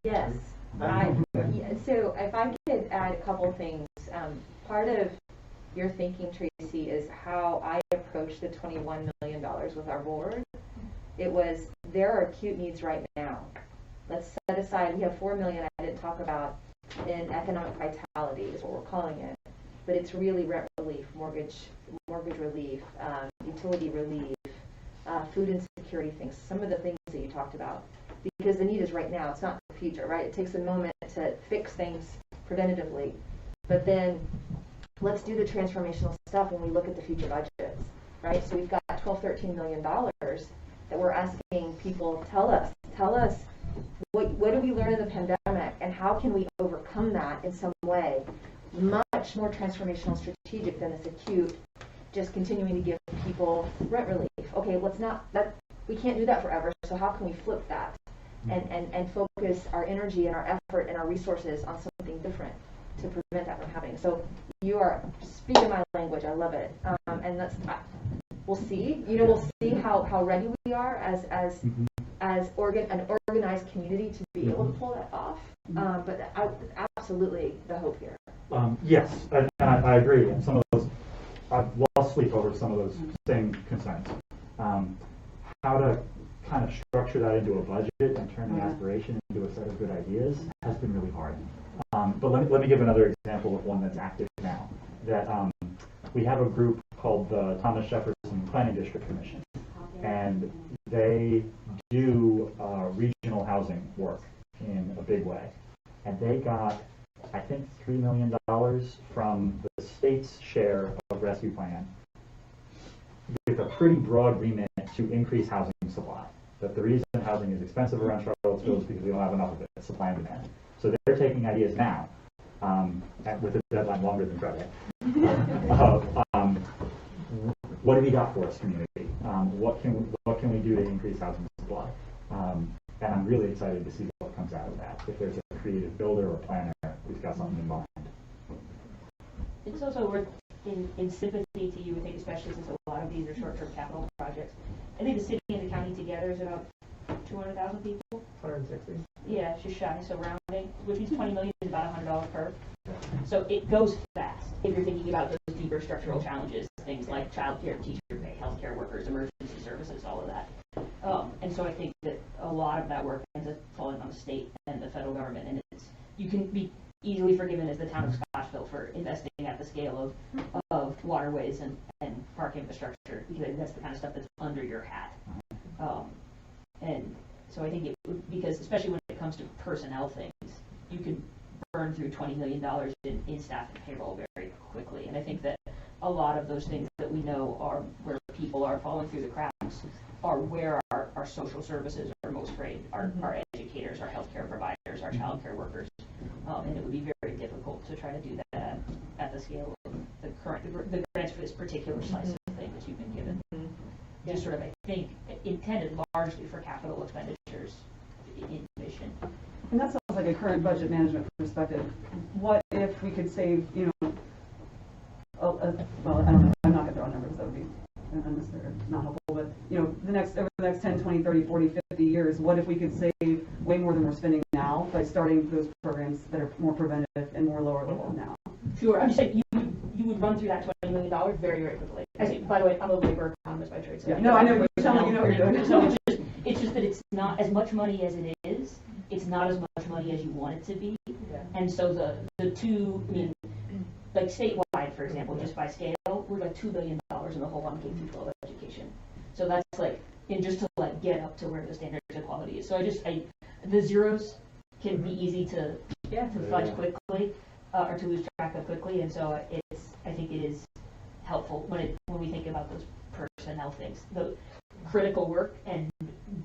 Yes. So if I could add a couple things, part of your thinking, Tracy, is how I approached the $21 million with our board. It was, there are acute needs right now. Let's set aside, we have $4 million I didn't talk about in economic vitality is what we're calling it, but it's really rent relief, mortgage relief, utility relief, food insecurity things, some of the things that you talked about. Because the need is right now, it's not the future, right? It takes a moment to fix things preventatively, but then let's do the transformational stuff when we look at the future budgets, right? So we've got $12-13 million that we're asking people, tell us what did we learn in the pandemic, and how can we overcome that in some way, much more transformational, strategic than this acute, just continuing to give people rent relief. Okay, let's not, we can't do that forever, so how can we flip that and focus our energy and our effort and our resources on something different to prevent that from happening. So you are speaking my language. I love it. And we'll see. We'll see how ready we are as an organized community to be able to pull that off. But absolutely the hope here. Yes, and I agree. And some of those, I've lost sleep over some of those same concerns. How to kind of structure that into a budget and turn the aspiration into a set of good ideas has been really hard. But let me give another example of one that's active now. That we have a group called the Thomas Jefferson Planning District Commission, and they do regional housing work in a big way. And they got, I think, $3 million from the state's share of rescue plan with a pretty broad remit to increase housing supply. That the reason housing is expensive around Charlottesville is because we don't have enough of it, supply and demand. So they're taking ideas now, with a deadline longer than Friday, what have you got for us, community? What can we do to increase housing supply? And I'm really excited to see what comes out of that. If there's a creative builder or planner who's got something in mind. It's also worth in sympathy to you, I think, especially since a lot of these are short-term capital projects. I think the city and the county together is about 200,000 people. 160. Yeah, it's just shy, so rounding, which means 20 million is about $100 per. So it goes fast if you're thinking about those deeper structural challenges, things like childcare, teacher pay, healthcare workers, emergency services, all of that. And so I think that a lot of that work ends up falling on the state and the federal government, and you can be easily forgiven as the town of Scottsville for investing at the scale of waterways and park infrastructure, because that's the kind of stuff that's under your hat. And so I think because especially when it comes to personnel things, you can burn through $20 million in staff and payroll very quickly. And I think that a lot of those things that we know are where people are falling through the cracks are where our social services are most frayed, our educators, our healthcare providers, our childcare workers. And it would be very difficult to try to do that at the scale of the grants for this particular slice of thing that you've been given. Just sort of, I think, intended largely for capital expenditures in mission. And that sounds like a current budget management perspective. What if we could save, well, I don't know, I'm not going to throw out numbers, that would be unnecessary, not helpful, but, over the next 10, 20, 30, 40, 50 years, what if we could save way more than we're spending now by starting those programs that are more preventive and more lower level now? Sure, I'm just saying you would run through that $20 million very, very quickly. By the way, I'm a labor economist by trade. So yeah, no, I know, but you know what you're doing. So it's just that it's not as much money as it is. It's not as much money as you want it to be. Yeah. And so the two, like statewide, for example, just by scale, we're like $2 billion in the whole on K-12 education. So that's like, and just to like get up to where the standards of quality is. So the zeros can be easy to fudge quickly or to lose track of quickly. And so I think it is helpful when we think about those personnel things, the critical work,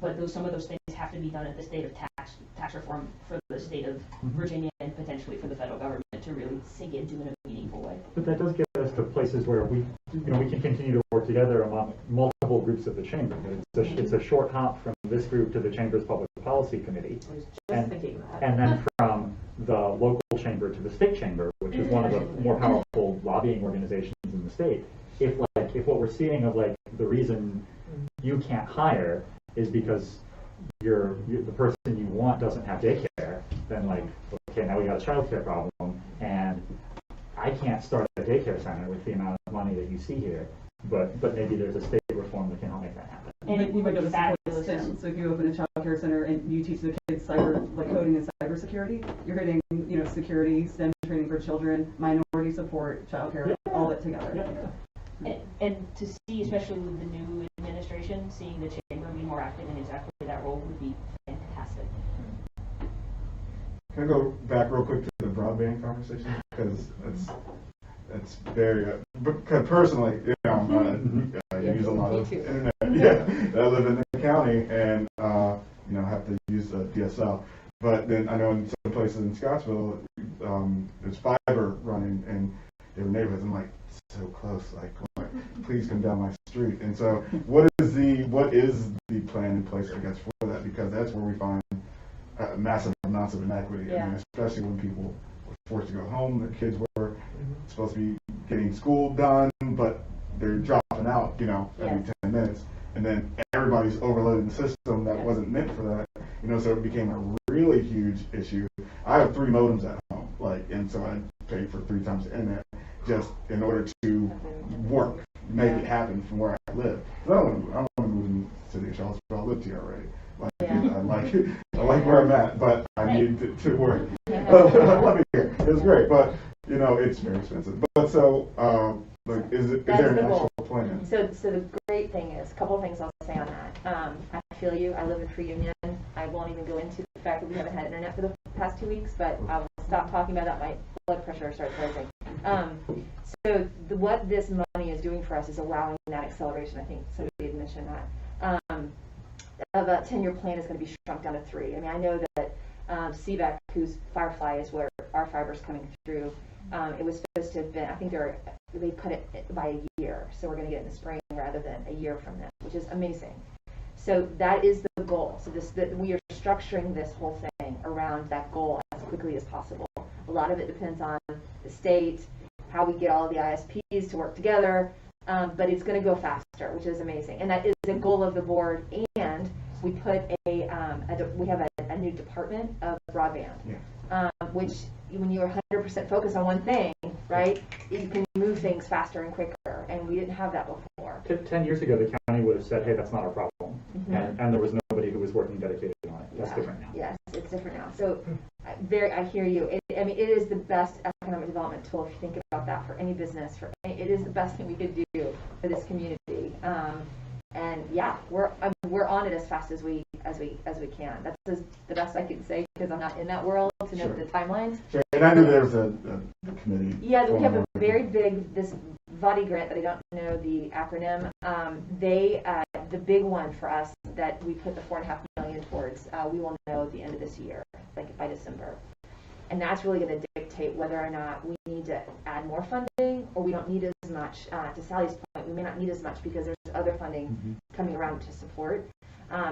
but some of those things have to be done at the state of tax reform for the state of Virginia and potentially for the federal government to really sink into in a meaningful way. But that does get us to places where we can continue to work together among multiple groups of the chamber. It's a short hop from this group to the chamber's public policy committee, and then from the local chamber to the state chamber, which is one of the more powerful lobbying organizations in the state. If what we're seeing of like the reason you can't hire is because the person you want doesn't have daycare, then like, okay, now we got a childcare problem, and I can't start a daycare center with the amount of money that you see here, but maybe there's a state reform that can help make that happen. And we would do fabulous. So if you open a child care center and you teach the kids coding and cybersecurity, you're getting security, STEM training for children, minority support, child care, all that together. Yeah. And to see, especially with the new administration, seeing the chamber be more active in exactly that role would be fantastic. Can I go back real quick to the broadband conversation? Because it's very, because personally, I use a lot of internet. Yeah, I live in the county and have to use DSL. But then I know in some places in Scottsville, there's fiber running in different neighborhoods. I'm like, so close, like, please come down my street. And so what is the plan in place, I guess, for that? Because that's where we find massive amounts of inequity. I mean, especially when people were forced to go home, the kids were supposed to be getting school done, but they're dropping out, every 10 minutes. And then everybody's overloading the system that wasn't meant for that, so it became a really huge issue. I have 3 modems at home, and so I paid for 3 times the internet just in order to make it happen from where I live. I don't want to move in the city of Charlottesville. I lived here already. I like where I'm at, but I need to work. I love it here. It's great, but it's very expensive. But so, is there an actual plan? So the great thing is, a couple of things I'll say on that. I feel you. I live in Free Union. I won't even go into the fact that we haven't had internet for the past 2 weeks, but I'll stop talking about that. My blood pressure starts rising. So what this money is doing for us is allowing that acceleration. I think somebody had mentioned that. Of a 10-year plan is going to be shrunk down to 3. I mean, I know that Cville, whose Firefly is where our fiber's coming through, it was supposed to have been, I think they put it by a year, so we're going to get it in the spring rather than a year from now, which is amazing. So that is the goal. So we are structuring this whole thing around that goal as quickly as possible. A lot of it depends on the state, how we get all of the ISPs to work together, but it's going to go faster, which is amazing. And that is a goal of the board. And we put we have a new department of broadband, which when you're 100% focused on one thing, right, you can move things faster and quicker. And we didn't have that before. 10 years ago, the county would have said, hey, that's not our problem. And there was nobody who was working dedicated on it. That's different now. Yes, it's different now. So I hear you. It is the best economic development tool if you think about that for any business. It is the best thing we could do for this community. And yeah, we're on it as fast as we can. That's the best I can say because I'm not in that world to know the timelines. Sure. And I knew there was a committee. Yeah, we have a very big this VADI grant that I don't know the acronym. The big one for us that we put the $4.5 million towards. We will know at the end of this year, like by December. And that's really going to dictate whether or not we need to add more funding or we don't need as much. To Sally's point, we may not need as much because there's other funding coming around to support.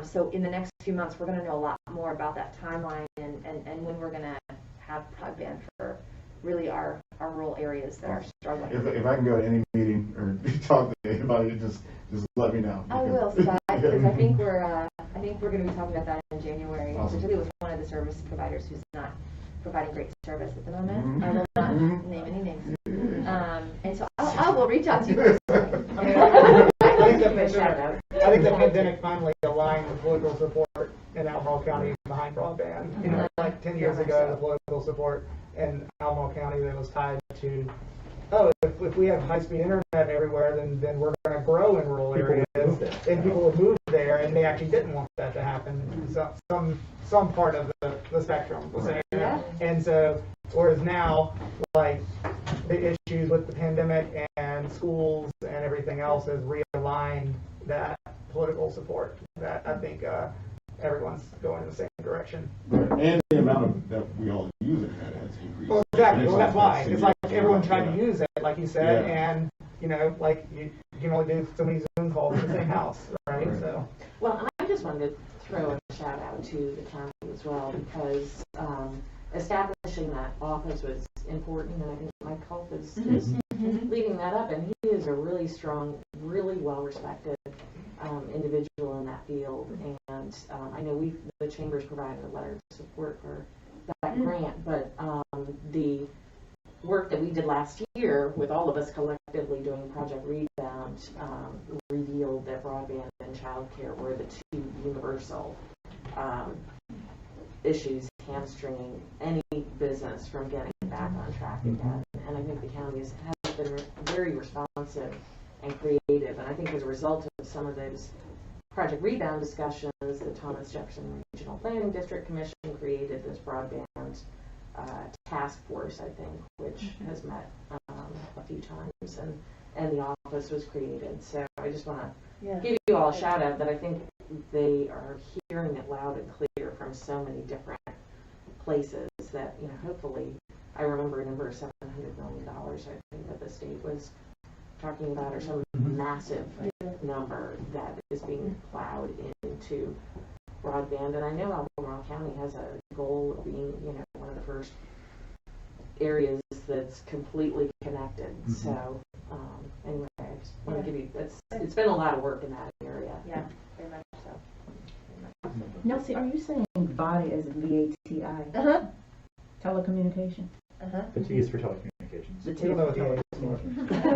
So in the next few months, we're going to know a lot more about that timeline and when we're going to have broadband for really our rural areas that are struggling. If I can go to any meeting or talk to anybody, just let me know. I will, Scott, because I think we're going to be talking about that in January, particularly with one of the service providers who's not providing great service at the moment. I will not name any names. And so I will reach out to you personally. I think the pandemic finally aligned the political support in Albemarle County behind broadband. Like 10 years ago, the political support in Albemarle County that was tied to, if we have high-speed internet everywhere, then we're going to grow in rural areas, and people would move there, and they actually didn't want that to happen. So, some part of the spectrum was there. And so, whereas now, like, the issues with the pandemic and schools and everything else has realigned that political support that I think everyone's going in the same direction. And the amount that we all use it has increased. Well, exactly. Well, that's why. It's like everyone tried to use it, like you said, and, like you can only do so many Zoom calls in the same house, right? So. Well, and I just wanted to throw a shout out to the county as well because establishing that office was important, and I think Mike Culp is leading that up, and he is a really strong, really well-respected individual in that field, and I know the Chamber's provided a letter of support for that grant, but the work that we did last year with all of us collectively doing Project Rebound revealed that broadband and childcare were the two universal issues hamstringing any business from getting back on track again. And I think the county has been very responsive and creative. And I think as a result of some of those Project Rebound discussions, the Thomas Jefferson Regional Planning District Commission created this broadband task force, I think, which has met a few times, and the office was created. So I just want to give you all a shout out that I think they are hearing it loud and clear from so many different places that, hopefully, I remember a number of $700 million, I think that the state was talking about, or some massive number that is being plowed into broadband. And I know Albemarle County has a goal of being, one of the first areas that's completely connected. So, anyway, I just want to give you, it's been a lot of work in that area. Yeah, very much so. Nelsie, are you saying VATI as V-A-T-I? Uh-huh. Telecommunication? Uh-huh. The T is for telecommunications. The Even though it's tele-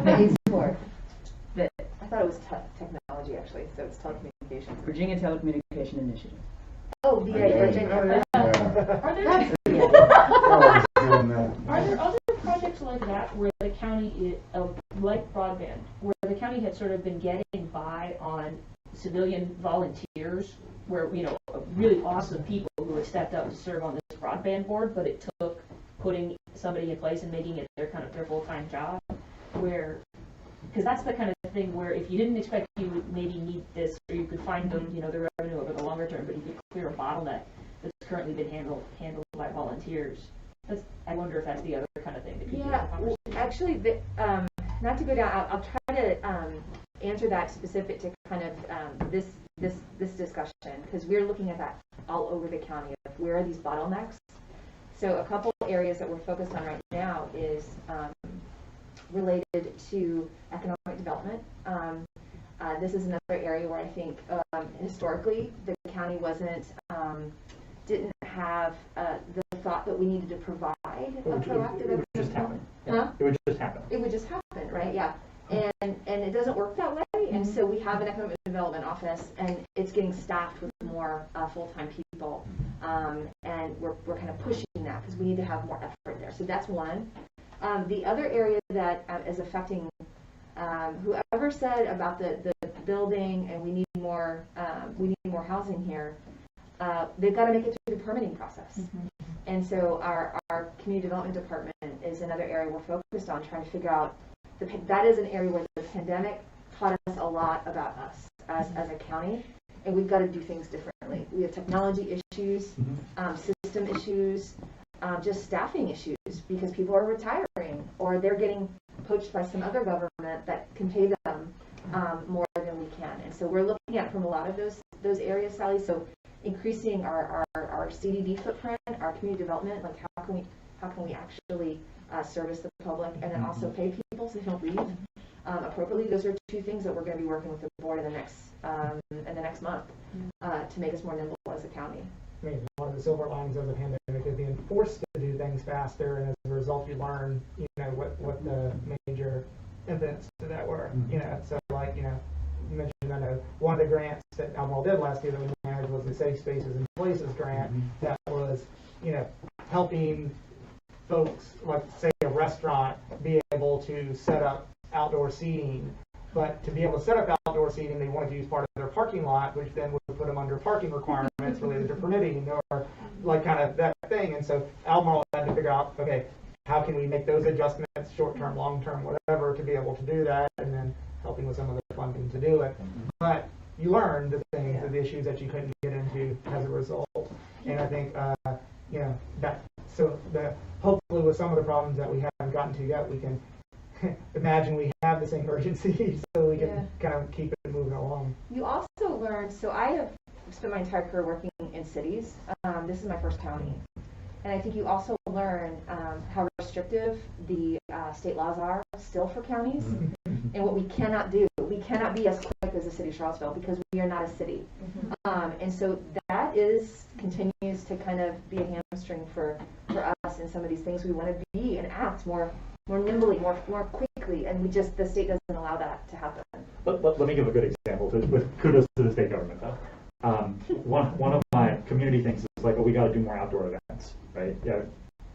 always more. The I thought it was technology, actually, so it's telecommunications. Virginia Telecommunication Initiative. Oh, VA, Virginia. Are there, Doing that. Are there other projects like that where the county, like broadband, where the county had sort of been getting by on civilian volunteers, where, really awesome people who had stepped up to serve on this broadband board, but it took putting somebody in place and making it their full-time job, where, because that's the kind of thing where if you didn't expect you would maybe need this, or you could find the revenue over the longer term, but you could clear a bottleneck that's currently been handled by volunteers. I wonder if that's the other kind of thing that could be in the Yeah, conversation. actually, not to go down, I'll try to answer that specific to kind of this discussion, because we're looking at that all over the county of where are these bottlenecks. So a couple areas that we're focused on right now is related to economic development. This is another area where I think historically the county didn't have the thought that we needed to provide a proactive. It would just happen. Huh? It would just happen. It would just happen, right? Yeah. And it doesn't work that way. And so we have an economic development office, and it's getting staffed with more full-time people. And we're kind of pushing that because we need to have more effort there. So that's one. The other area that is affecting whoever said about the building and we need more housing here, they've got to make it through the permitting process. And so our community development department is another area we're focused on, trying to figure out that is an area where the pandemic taught us a lot about us as a county, and we've got to do things differently. We have technology issues, system issues, just staffing issues, because people are retiring or they're getting poached by some other government that can pay them more than we can. And so we're looking at from a lot of those areas, Sally. So increasing our CDD footprint, our community development, like how can we actually service the public, and then also pay people so they don't leave appropriately. Those are two things that we're going to be working with the board in the next month to make us more nimble as a county. I mean, one of the silver linings of the pandemic is being forced to do things faster, and as a result, you learn, what the major impediments to that were. So like, you mentioned, I know one of the grants that Albemarle did last year that we managed was the Safe Spaces and Places grant that was, helping folks, like say a restaurant, be able to set up outdoor seating. But to be able to set up outdoor seating, they wanted to use part of their parking lot, which then would put them under parking requirements related to permitting, or like kind of that thing. And so Albemarle had to figure out, okay, how can we make those adjustments, short-term, long-term, whatever, to be able to do that, and then helping with some of the funding to do it. But you learn the things, the issues that you couldn't get into as a result. And I think, hopefully with some of the problems that we haven't gotten to yet, we can imagine we have the same urgency, so we can kind of keep it moving along. You also learn, so I have spent my entire career working in cities. This is my first county. And I think you also learn how restrictive the state laws are still for counties, and what we cannot do. We cannot be as quick as the city of Charlottesville because we are not a city. And so that continues to kind of be a hamstring for us in some of these things. We want to be and act more nimbly, more quickly, and the state doesn't allow that to happen. Let me give a good example, with kudos to the state government though. One of my community things is like, we got to do more outdoor events, right? Yeah,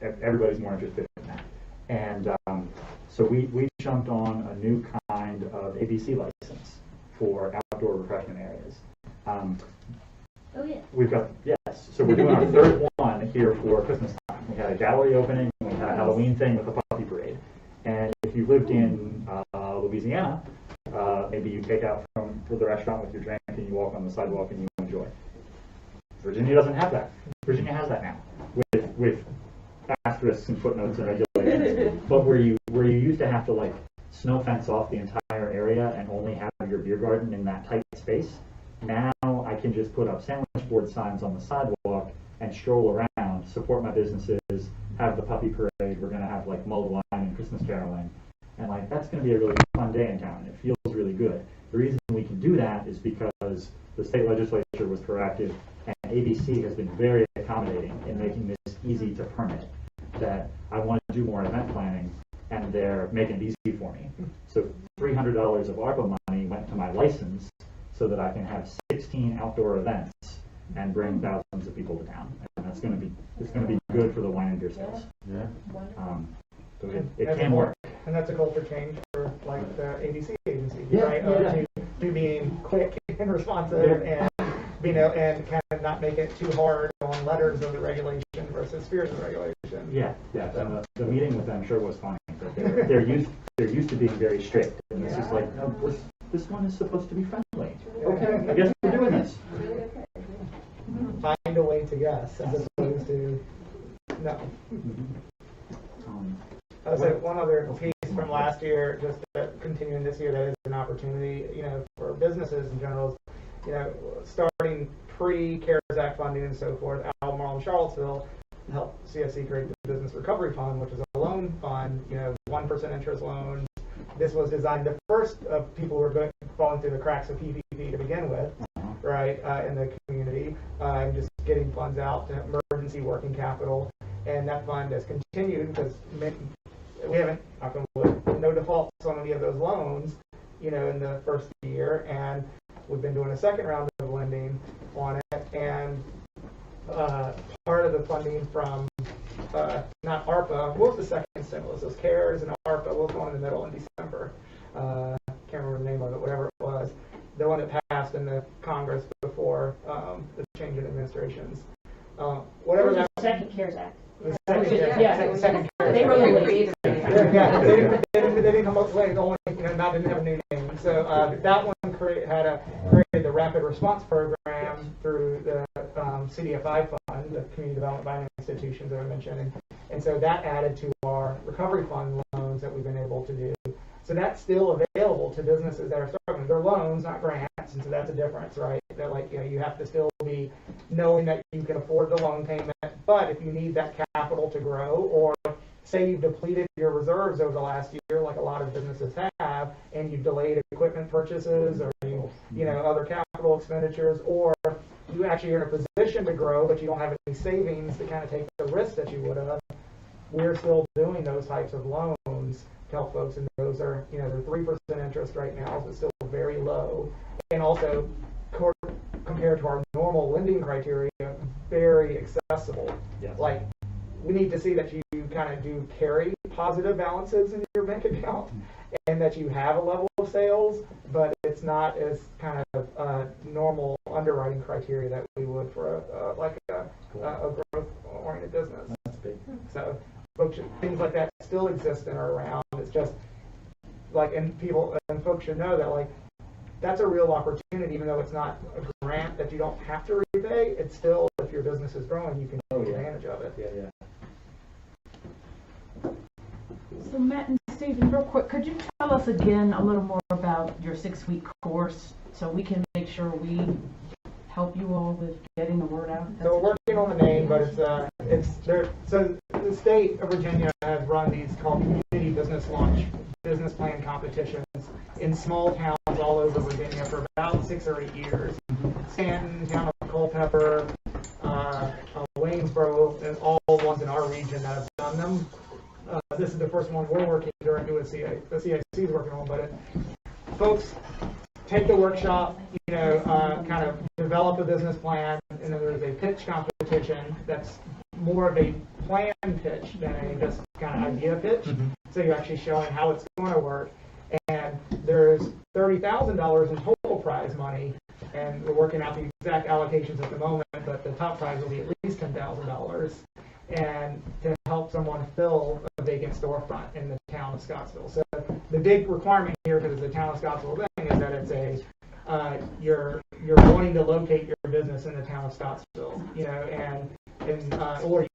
everybody's more interested in that. And so we jumped on a new kind of ABC license for outdoor refreshment areas. Oh yeah. We've got, yes, so we're doing our third one here for Christmas time. We had a gallery opening, we had a Halloween thing with a puppy parade. And if you lived in Louisiana, maybe you take out from the restaurant with your drink and you walk on the sidewalk and you enjoy. Virginia doesn't have that. Virginia has that now. with asterisks and footnotes and regulations, but where you used to have to like snow fence off the entire area and only have your beer garden in that tight space, now I can just put up sandwich board signs on the sidewalk and stroll around, support my businesses, have the puppy parade, we're going to have like mulled wine and Christmas caroling, and like that's going to be a really fun day in town. It feels really good. The reason we can do that is because the state legislature was proactive, and ABC has been very accommodating in making this easy to permit. That I want to do more event planning, and they're making it easy for me. So $300 of ARPA money went to my license so that I can have 16 outdoor events and bring thousands of people to town. And that's going to be, it's going to be good for the wine and beer sales. Yeah. So it can work. And that's a culture change for like the ABC agency, Yeah, right? yeah. To being quick and responsive and, you know, and kind of not make it too hard on letters of the regulation versus spheres of regulation. Yeah. And the meeting with them sure was funny. But they're used to being very strict, and it's just like, no, this one is supposed to be friendly. Okay, I guess we're doing this. Find a way to guess as opposed to no. I would say one other piece from last year, just continuing this year, that is an opportunity, you know, for businesses in general, you know, starting pre-CARES Act funding and so forth. Albemarle and Charlottesville helped CSC create the Business Recovery Fund, which is a loan fund, you know, 1% interest loans. This was designed, the first of people who were falling through the cracks of PPP to begin with, right, in the community, and just getting funds out to emergency working capital. And that fund has continued because we haven't, no defaults on any of those loans, you know, in the first year, and we've been doing a second round of lending on it, and part of the funding from not ARPA, what was the second stimulus? It was CARES and ARPA, what was one in the middle in December? Can't remember the name of it, whatever it was. The one that passed in the Congress before the change in administrations. Whatever that Second CARES Act. Second They really created it. they didn't come up with only, you know, didn't have a new name. So that one created the Rapid Response Program through the CDFI fund, the Community Development Finance Institutions that I mentioned, and so that added to our recovery fund loans that we've been able to do. So that's still available to businesses that are struggling. They're loans, not grants, and so that's a difference, right? That, like, you know, you have to still be knowing that you can afford the loan payment, but if you need that capital to grow, or say you've depleted your reserves over the last year, like a lot of businesses have, and you've delayed equipment purchases, or you know, other capital expenditures, or you actually are in a position to grow, but you don't have any savings to kind of take the risk that you would have. We're still doing those types of loans to help folks, and those are, you know, they're 3% interest right now, so still very low, and also compared to our normal lending criteria, very accessible. Yes. Like, we need to see that you kind of do carry positive balances in your bank account, and that you have a level of sales, but it's not as kind of normal underwriting criteria that we would for a growth-oriented business. That's big. So things like that still exist and are around. It's just like, and folks should know that, like, that's a real opportunity, even though it's not a grant that you don't have to repay. It's still, if your business is growing, you can take advantage of it. Yeah. So Matt and Stephen, real quick, could you tell us again a little more about your 6-week course so we can make sure we help you all with getting the word out? So we're working on the name, but it's there. So the state of Virginia has run these called community business launch business plan competitions in small towns all over Virginia for about 6 or 8 years. Stanton, town of Culpepper, Waynesboro, and all ones in our region that have done them. This is the first one we're working directly with the CIC is working on, but folks take the workshop, you know, kind of develop a business plan, and then there's a pitch competition that's more of a plan pitch than a just kind of idea pitch. So you're actually showing how it's going to work, and there's $30,000 in total prize money, and we're working out the exact allocations at the moment, but the top prize will be at least $10,000, and to help someone fill a vacant storefront in the town of Scottsville. So the big requirement here, because it's a town of Scottsville thing, is that it's you're wanting to locate your business in the town of Scottsville, you know, and can, or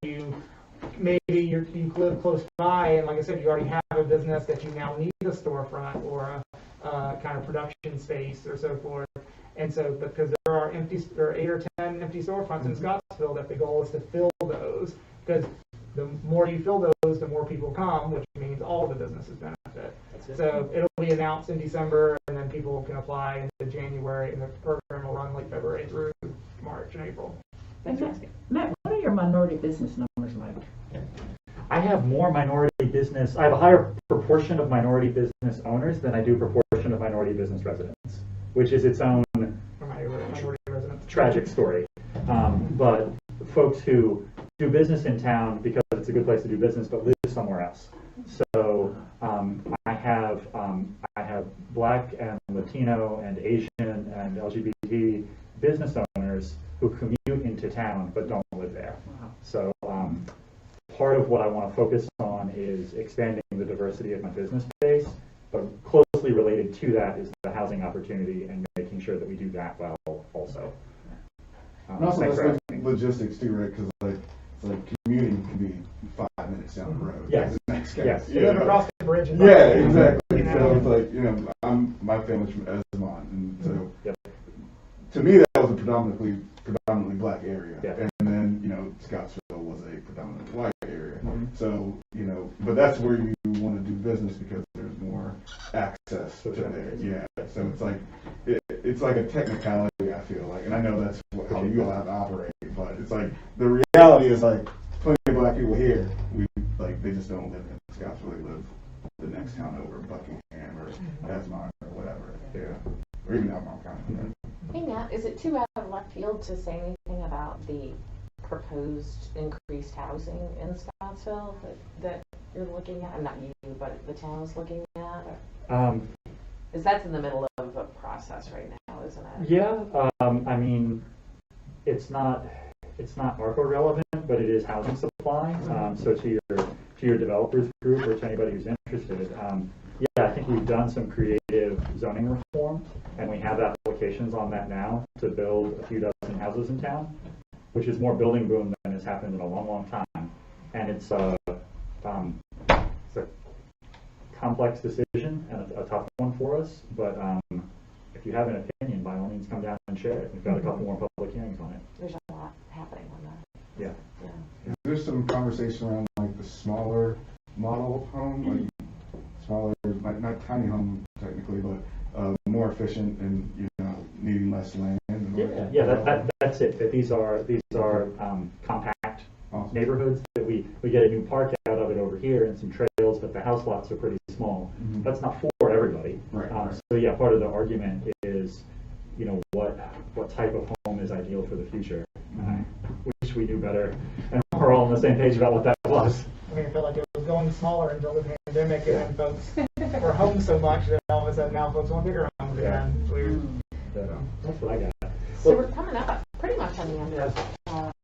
maybe you live close by, and like I said, you already have a business that you now need a storefront or a kind of production space or so forth. And so, because there are 8 or 10 empty storefronts in Scottsville, that the goal is to fill those, because the more you fill those, the more people come, which means all the businesses benefit. So it'll be announced in December, and then people can apply into January, and the program will run like February through March and April. Matt, what are your minority business numbers like? I have more minority business, I have a higher proportion of minority business owners than I do proportion of minority business residents, which is its own Minority residents. tragic story. But folks who do business in town because it's a good place to do business, but live somewhere else. So I have Black and Latino and Asian and LGBT business owners who commute into town but don't live there. So part of what I want to focus on is expanding the diversity of my business base, but closely related to that is the housing opportunity and making sure that we do that well also. And also, let's look logistics too, right? Because it's like commuting can be 5 minutes down the road. Yes. Yes. You live across the bridge. And Yeah, exactly. You know? So it's like, my family's from Esmond, and so to me that was a predominantly Black area. Yeah. And then, Scottsville was a predominantly white area. So, but that's where you want to do business because there's more access to there. Yeah. So it's like, it's like a technicality, I feel like, and I know that's how you all have to operate, but it's like, the reality is like, plenty of Black people here, they just don't live in Scottsville, they live the next town over, Buckingham or Esmond or whatever. Yeah. Or even Albemarle County. Hey Matt, is it too out of left field to say anything about the proposed increased housing in Scottsville that you're looking at? Not you, but the town is looking at? Because that's in the middle of a process right now, isn't it? Yeah, I mean, it's not ARPA relevant, but it is housing supply. So to your developers group or to anybody who's interested, I think we've done some creative zoning reform, and we have applications on that now to build a few dozen houses in town, which is more building boom than has happened in a long, long time. And it's a complex decision and a tough one for us, but if you have an opinion, by all means come down and share it. We've got a couple more public hearings on it. There's a lot happening on that. Yeah. Is there some conversation around like the smaller model home, like smaller, not tiny home technically, but more efficient and needing less land? That's it. That these are compact neighborhoods that we get a new park out of it over here and some trails, but the house lots are pretty small. That's not for everybody. Right. So part of the argument is, what type of home is ideal for the future. I wish we knew better, and we're all on the same page about what that was. I mean, I feel like it was going smaller until the pandemic, and then folks were home so much that all of a sudden now folks want bigger homes again. It's weird. That's what I got. So we're coming up pretty much on the end of